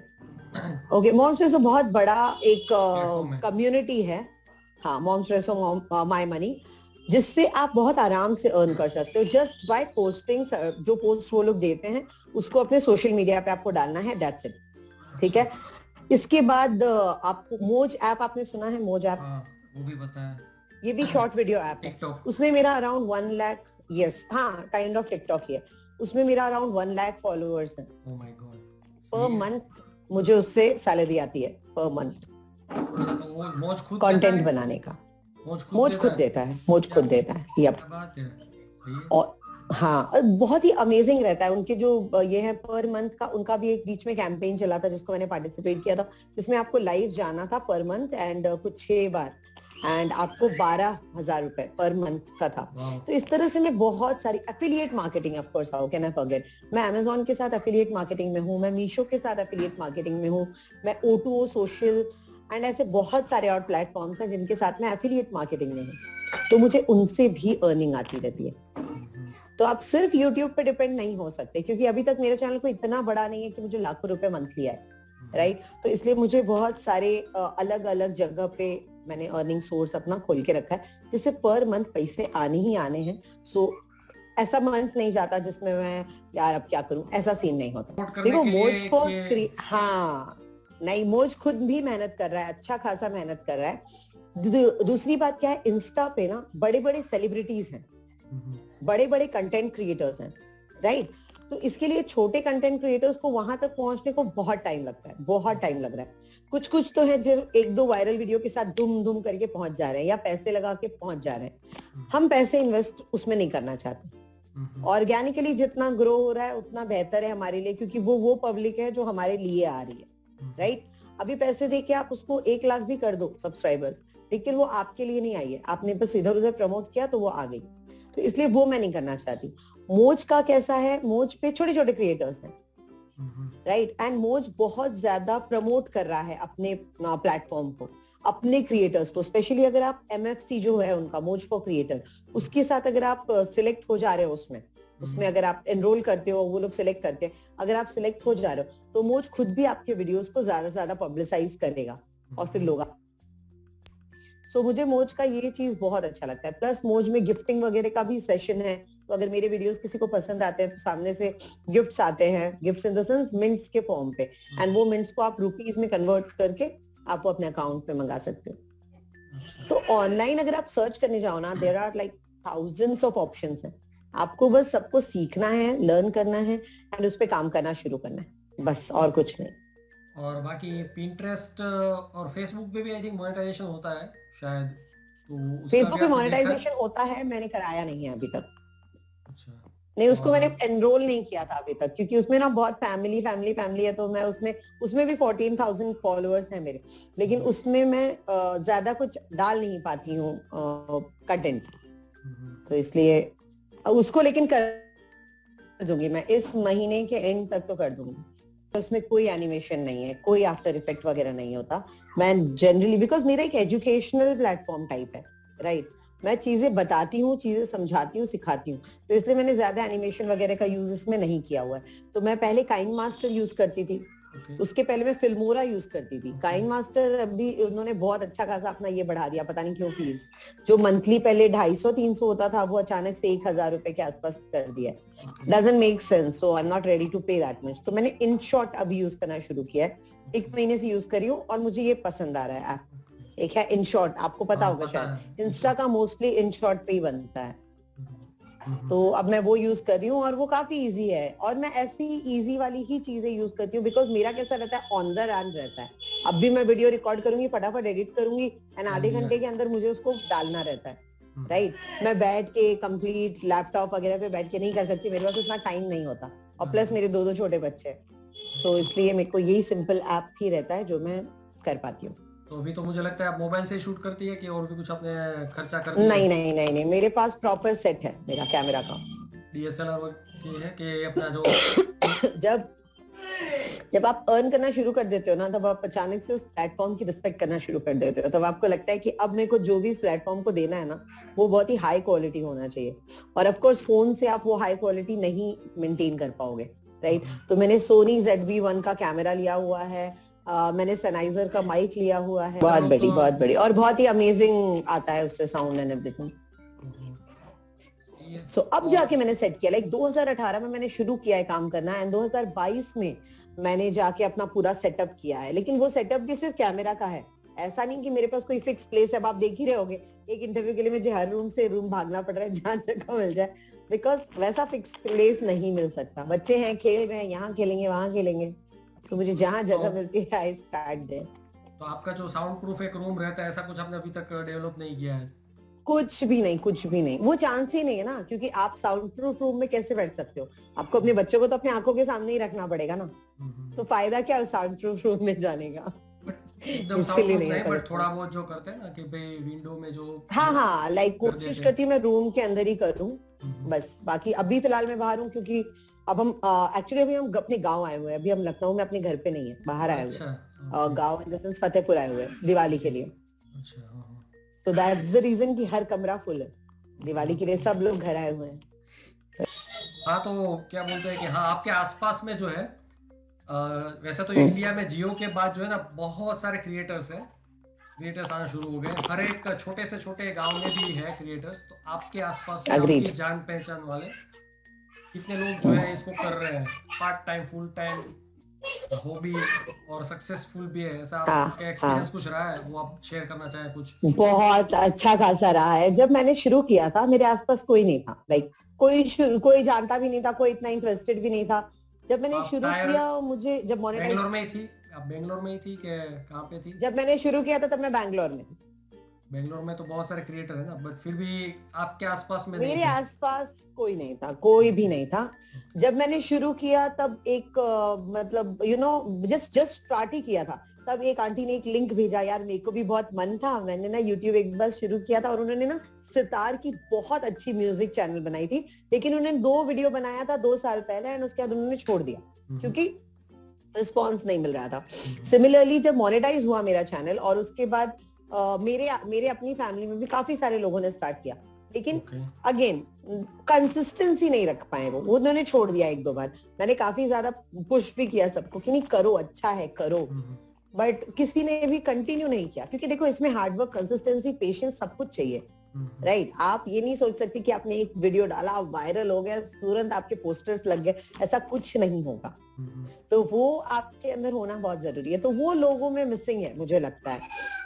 A: ओके, मॉम्स प्रेसो बहुत बड़ा एक कम्युनिटी है, हाँ, मॉम्स प्रेसो माय मनी, जिससे आप बहुत आराम से अर्न कर सकते हो, जस्ट बाय पोस्टिंग। जो पोस्ट वो लोग देते हैं उसको अपने सोशल मीडिया पे आपको डालना है, दैट्स इट, ठीक है। इसके बाद आपको मोज ऐप, आपने सुना है मोज ऐप?
B: वो भी पता है,
A: ये भी शॉर्ट वीडियो ऐप है। उसमें मेरा अराउंड 1 लाख, यस, हाँ, काइंड ऑफ टिकटॉक ही है, उसमें मेरा अराउंड 1 लाख फॉलोअर्स हैं।
B: Oh my God,
A: per month मुझे उससे सैलरी आती है, पर मंथ।
B: अच्छा, तो वो मोज खुद
A: कंटेंट बनाने का मोज खुद देता है, मोज खुद देता है, यप।
B: बात है, सही है।
A: और हाँ, बहुत ही अमेजिंग रहता है उनके जो ये है पर मंथ का। उनका भी एक बीच में कैंपेन चला था जिसको मैंने पार्टिसिपेट किया था, जिसमें आपको लाइव जाना था पर मंथ, एंड कुछ 6 बार, एंड आपको 12,000 रुपए पर मंथ का था। तो इस तरह से मैं बहुत सारी affiliate marketing, of course, how can I forget, मैं अमेजोन के साथ एफिलिएट मार्केटिंग में हूँ, मैं मीशो के साथ एफिलिएट मार्केटिंग में हूँ, मैं O2O सोशल एंड ऐसे बहुत सारे और प्लेटफॉर्म्स हैं जिनके साथ मैं एफिलिएट मार्केटिंग में हूँ, तो मुझे उनसे भी अर्निंग आती रहती है। तो आप सिर्फ यूट्यूब पे डिपेंड नहीं हो सकते, क्योंकि अभी तक मेरा चैनल कोई इतना बड़ा नहीं है कि मुझे लाखों रुपए मंथली आए, राइट। तो इसलिए मुझे बहुत सारे अलग अलग जगह पे मैंने अर्निंग सोर्स अपना खोल के रखा है, जिससे पर मंथ पैसे आने ही आने हैं। सो ऐसा मंथ नहीं जाता जिसमें मैं यार अब क्या करूं, ऐसा सीन नहीं होता। देखो, मोज को हाँ, नहीं, मोज खुद भी मेहनत कर रहा है, अच्छा खासा मेहनत कर रहा है। दूसरी बात क्या है, इंस्टा पे ना बड़े बड़े सेलिब्रिटीज हैं, बड़े बड़े कंटेंट क्रिएटर्स हैं, राइट। तो इसके लिए छोटे कंटेंट क्रिएटर्स को वहां तक पहुंचने को बहुत टाइम लगता है, बहुत टाइम लग रहा है। कुछ तो है जो 1-2 वायरल वीडियो के साथ धूम धूम करके पहुंच जा रहे हैं, या पैसे लगा के पहुंच जा रहे हैं। हम पैसे इन्वेस्ट उसमें नहीं करना चाहते। ऑर्गेनिकली जितना ग्रो हो रहा है उतना बेहतर है हमारे लिए, क्योंकि वो पब्लिक है जो हमारे लिए आ रही है, राइट। अभी पैसे दे के आप उसको 1 लाख भी कर दो सब्सक्राइबर्स, लेकिन वो आपके लिए नहीं आई है, आपने बस इधर उधर प्रमोट किया तो वो आ गई। तो इसलिए वो मैं नहीं करना चाहती। मोज का कैसा है, मोज पे छोटे छोटे क्रिएटर्स हैं, राइट, एंड मोज बहुत ज्यादा प्रमोट कर रहा है अपने प्लेटफॉर्म को, अपने क्रिएटर्स को। स्पेशली अगर आप MFC जो है उनका, मोज फॉर क्रिएटर, उसके साथ अगर आप सिलेक्ट हो जा रहे हो उसमें अगर आप एनरोल करते हो, वो लोग सिलेक्ट करते हैं, अगर आप सिलेक्ट हो जा रहे हो तो मोज खुद भी आपके वीडियोस को ज्यादा से ज्यादा पब्लिसाइज करेगा और फिर लोग सो मुझे मोज का ये चीज बहुत अच्छा लगता है। प्लस मोज में गिफ्टिंग वगैरह का भी सेशन है, तो अगर मेरे वीडियोस किसी को पसंद आते हैं तो सामने से गिफ्ट्स आते हैं, gifts in the sense mints के फॉर्म पे, एंड वो मिंट्स को आप रुपीज में कन्वर्ट करके आप अपने अकाउंट पे मंगा सकते हो। तो ऑनलाइन अगर आप सर्च करने जाओ ना, there are like thousands of options हैं। आपको बस सबको सीखना है, लर्न करना है एंड उस पे काम करना शुरू करना है, बस और कुछ नहीं।
B: और बाकी पिंटरेस्ट और फेसबुक पे भी आई थिंक मोनेटाइजेशन होता है शायद, तो उसका
A: फेसबुक
B: भी
A: पे
B: आपने देखा है?
A: मोनेटाइजेशन होता है, मैंने कराया नहीं है अभी तक।
B: अच्छा।
A: नहीं, उसको
B: और
A: मैंने एनरोल नहीं किया था अभी तक, क्योंकि उसमें ना बहुत फैमिली है, तो मैं उसमें भी 14,000 फॉलोअर्स हैं मेरे, लेकिन उसमें मैं ज्यादा कुछ डाल नहीं पाती हूँ कंटेंट, तो इसलिए उसको लेकिन कर दूंगी मैं, इस महीने के एंड तक तो कर दूंगी। उसमें कोई एनिमेशन नहीं है, कोई आफ्टर इफेक्ट वगैरह नहीं होता। मैं जनरली, बिकॉज मेरा एक एजुकेशनल प्लेटफॉर्म टाइप है, राइट, मैं चीजें बताती हूँ, चीजें समझाती हूँ, सिखाती हूँ, तो इसलिए मैंने ज्यादा एनिमेशन वगैरह का यूज इसमें नहीं किया हुआ है। तो मैं पहले काइंड मास्टर यूज करती थी, उसके पहले मैं फिल्मोरा यूज करती थी। काइंड मास्टर अभी उन्होंने बहुत अच्छा खासा अपना ये बढ़ा दिया, पता नहीं क्यों, फीस जो मंथली पहले 250-300 होता था, वो अचानक से 1,000 रुपए के आसपास कर दिया। Doesn't make sense, so I am not ready to pay that much. तो मैंने इन शॉर्ट अभी यूज करना शुरू किया है, 1 महीने से यूज करी हूँ और मुझे ये पसंद आ रहा है ऐप। एक है इन शॉर्ट, आपको पता होगा शायद, इंस्टा का मोस्टली इन शॉर्ट पे ही बनता है, तो अब मैं वो यूज कर रही हूँ और वो काफी इजी है। और मैं ऐसी इजी वाली ही चीजें यूज करती हूँ, बिकॉज मेरा कैसा रहता है, ऑन द रन रहता है। अब भी मैं वीडियो रिकॉर्ड करूंगी, फटाफट एडिट करूंगी एंड आधे घंटे के अंदर मुझे उसको डालना रहता है, राइट। मैं बैठ के कंप्लीट लैपटॉप वगैरह पे बैठ के नहीं कर सकती, मेरे पास उतना टाइम नहीं होता, और प्लस मेरे 2 छोटे बच्चे, सो इसलिए मेरे को यही सिंपल ऐप ही रहता है जो मैं कर पाती हूँ।
B: तो अभी तो मुझे लगता है आप मोबाइल से ही शूट करती है कि और भी कुछ अपने खर्चा करती है?
A: नहीं, मेरे पास प्रॉपर सेट है मेरा कैमरा का।
B: DSLR की है कि अपना जो
A: जब आप अर्न करना शुरू कर देते हो ना, तब आप अचानक से उस प्लेटफॉर्म की रिस्पेक्ट करना शुरू कर देते हो। तब आपको लगता है कि अब मेरे को जो भी इस प्लेटफॉर्म को देना है ना, वो बहुत ही हाई क्वालिटी होना चाहिए। और ऑफ कोर्स फोन से आप वो हाई क्वालिटी नहीं मेंटेन कर पाओगे, राइट। तो मैंने सोनी ZV-1 का कैमरा लिया हुआ है, मैंने सनाइजर का माइक लिया हुआ है, बहुत बड़ी और बहुत ही अमेजिंग आता है उससे साउंड एंड एवरीथिंग। सो अब जाके मैंने सेट किया, लाइक 2018 में मैंने शुरू किया है काम करना, एंड 2022 में मैंने जाके अपना पूरा सेटअप किया है। लेकिन वो सेटअप भी सिर्फ कैमरा का है, ऐसा नहीं कि मेरे पास कोई फिक्स प्लेस है। अब आप देख ही रहे होगे, एक इंटरव्यू के लिए मुझे हर रूम से रूम भागना पड़ रहा है जहाँ जगह मिल जाए, बिकॉज वैसा फिक्स प्लेस नहीं मिल सकता। बच्चे हैं, खेल रहे हैं, यहाँ खेलेंगे, वहां खेलेंगे, सो मुझे जहाँ जगह मिलती है आई स्टार्ट देयर।
B: तो आपका जो साउंड प्रूफ एक रूम रहता है, ऐसा कुछ आपने अभी तक डेवलप नहीं किया है?
A: कुछ भी नहीं, वो चांस ही नहीं है ना, क्योंकि आप साउंड प्रूफ रूम में कैसे बैठ सकते हो? आपको अपने बच्चों को तो अपनी आंखों के सामने ही रखना पड़ेगा ना, तो फायदा क्या है साउंड प्रूफ रूम में जाने का?
B: एकदम साउंड प्रूफ नहीं, बट थोड़ा बहुत जो करते हैं ना कि भाई विंडो में जो
A: हाँ, लाइक कोशिश करती हूँ मैं रूम के अंदर ही करूँ बस। बाकी अभी फिलहाल मैं बाहर हूँ, क्योंकि अब हम एक्चुअली अभी हम अपने गाँव आए हुए हैं। अभी हम लखनऊ में अपने घर पे नहीं है, बाहर आए हुए हैं, गाँव इन द सेंस फतेहपुर आए हुए हैं दिवाली के लिए। तो दैट्स द रीजन कि हर कमरा फुल है दिवाली के लिए, सब लोग घर आए हुए हैं।
B: हाँ, तो क्या बोलते हैं कि हाँ, आपके आसपास में जो है, वैसे तो इंडिया में जियो के बाद जो है ना, बहुत सारे क्रिएटर्स आना शुरू हो गए। हर एक छोटे से छोटे गांव में भी है क्रिएटर्स। तो आपके आसपास आपकी जान पहचान वाले कितने लोग जो है इसको कर रहे हैं, part time, full time, hobby और सक्सेसफुल भी है? ऐसा आपका एक्सपीरियंस कुछ रहा है, वो आप शेयर करना चाहें कुछ?
A: बहुत अच्छा खासा रहा है। जब मैंने शुरू किया था, मेरे आसपास कोई नहीं था, लाइक कोई जानता भी नहीं था, कोई इतना इंटरेस्टेड भी नहीं था। जब मैंने शुरू किया, मुझे जब
B: बेंगलोर में ही थी, आप बेंगलोर में ही थी कि कहाँ पे थी?
A: जब मैंने शुरू किया था तब मैं बैंगलोर में थी।
B: बेंगलोर में तो बहुत सारे क्रिएटर है ना, बट फिर भी आपके आसपास में नहीं
A: मेरे
B: थे।
A: आसपास कोई नहीं था, कोई भी नहीं था। जब मैंने शुरू किया तब एक मतलब जस्ट जस्ट स्टार्ट ही किया था, तब एक आंटी ने एक लिंक भेजा, यार मेरे को भी बहुत मन था, मैंने ना यूट्यूब एक बार शुरू किया था, और उन्होंने ना सितार की बहुत अच्छी म्यूजिक चैनल बनाई थी, लेकिन उन्होंने 2 वीडियो बनाया था 2 साल पहले, एंड उसके बाद उन्होंने छोड़ दिया क्योंकि रिस्पॉन्स नहीं मिल रहा था। सिमिलरली जब मोनेटाइज हुआ मेरा चैनल, और उसके बाद मेरे अपनी फैमिली में भी काफी सारे लोगों ने स्टार्ट किया, लेकिन
B: ओके।
A: अगेन कंसिस्टेंसी नहीं रख पाए, वो उन्होंने छोड़ दिया 1-2 बार। मैंने काफी ज्यादा पुश भी किया सबको कि नहीं करो, अच्छा है करो, बट किसी ने भी कंटिन्यू नहीं किया, क्योंकि देखो इसमें हार्डवर्क, कंसिस्टेंसी, पेशेंस सब कुछ चाहिए, राइट? आप ये नहीं सोच सकते कि आपने एक वीडियो डाला, वायरल हो गया, तुरंत आपके पोस्टर्स लग गए, ऐसा कुछ नहीं होगा। तो वो आपके अंदर होना बहुत जरूरी है, तो वो लोगों में मिसिंग है मुझे लगता है,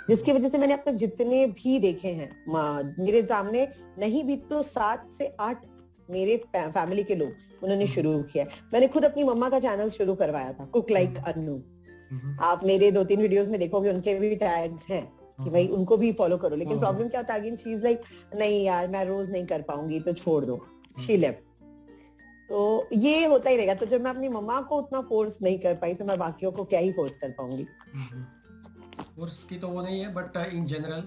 A: जिसकी वजह से मैंने अब तक जितने भी देखे हैं मेरे सामने, नहीं भी तो 7 से 8 मेरे फैमिली के लोग उन्होंने शुरू किया। मैंने खुद अपनी मम्मा का चैनल शुरू करवाया था, कुक लाइक अन्नू। आप मेरे 2-3 वीडियोस में देखोगे, उनके भी टैग्स हैं कि भाई उनको भी फॉलो करो, लेकिन प्रॉब्लम क्या होता है, अगेन शी इज लाइक नहीं यार मैं रोज नहीं कर पाऊंगी तो छोड़ दो, शी लेफ्ट। तो ये होता ही रहेगा। तो जब मैं अपनी मम्मा को उतना फोर्स नहीं कर पाई, तो मैं बाकियों को क्या ही फोर्स कर पाऊंगी।
B: फोर्स की तो वो नहीं है, बट इन जनरल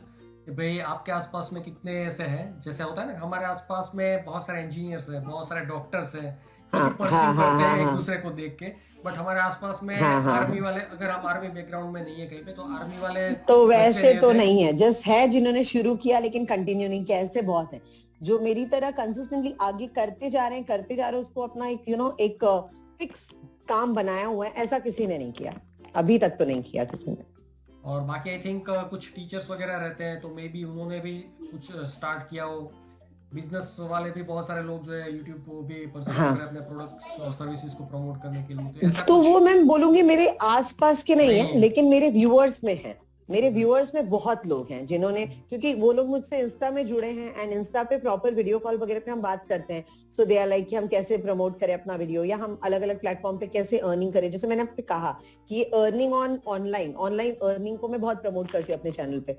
B: भाई आपके आसपास में कितने ऐसे हैं, जैसे होता है ना हमारे आसपास में बहुत सारे इंजीनियर्स हैं, बहुत सारे डॉक्टर्स हैं जो कि परस्यू करते हैं एक दूसरे को देख के, बट हमारे आसपास में आर्मी वाले, अगर हम आर्मी बैकग्राउंड में नहीं है कहीं पे, तो आर्मी वाले
A: तो वैसे तो नहीं है, जस्ट है जिन्होंने शुरू किया लेकिन कंटिन्यू नहीं किया, ऐसे बहुत है जो मेरी तरह कंसिस्टेंटली आगे करते जा रहे हैं, उसको अपना एक एक फिक्स काम बनाया हुआ है, ऐसा किसी ने नहीं किया अभी तक, तो नहीं किया किसी ने।
B: और बाकी आई थिंक कुछ टीचर्स वगैरह रहते हैं, तो मे बी उन्होंने भी कुछ स्टार्ट किया हो। बिजनेस वाले भी बहुत सारे लोग जो है यूट्यूब को भी परस्यू कर रहे हैं अपने प्रोडक्ट्स और सर्विसेज को प्रमोट करने के लिए, तो ऐसा
A: तो
B: कुछ
A: वो मैं बोलूंगी मेरे आसपास के नहीं है,
B: है।
A: लेकिन मेरे व्यूअर्स में है। मेरे व्यूअर्स में बहुत लोग हैं जिन्होंने, क्योंकि वो लोग मुझसे इंस्टा में जुड़े हैं, एंड इंस्टा पे प्रॉपर वीडियो कॉल वगैरह पे हम बात करते हैं, सो दे आर लाइक कि हम कैसे प्रमोट करें अपना वीडियो, या हम अलग अलग प्लेटफॉर्म पे कैसे अर्निंग करें। जैसे मैंने आपसे कहा कि अर्निंग ऑनलाइन अर्निंग को मैं बहुत प्रमोट करती हूँ अपने चैनल पे,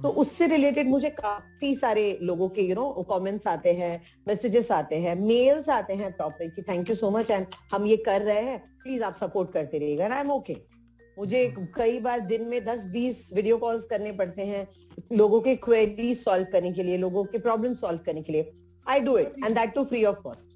A: तो उससे रिलेटेड मुझे काफी सारे लोगों के कमेंट्स आते हैं, मैसेजेस आते हैं, मेल्स आते हैं प्रॉपर कि thank you so much, and हम ये कर रहे हैं, प्लीज आप सपोर्ट करते रहिएगा, आई एम ओके। मुझे कई बार दिन में 10-20 वीडियो कॉल्स करने पड़ते हैं लोगों के क्वेरी सॉल्व करने के लिए, लोगों के प्रॉब्लम सॉल्व करने के लिए। I do it, and that too free of cost.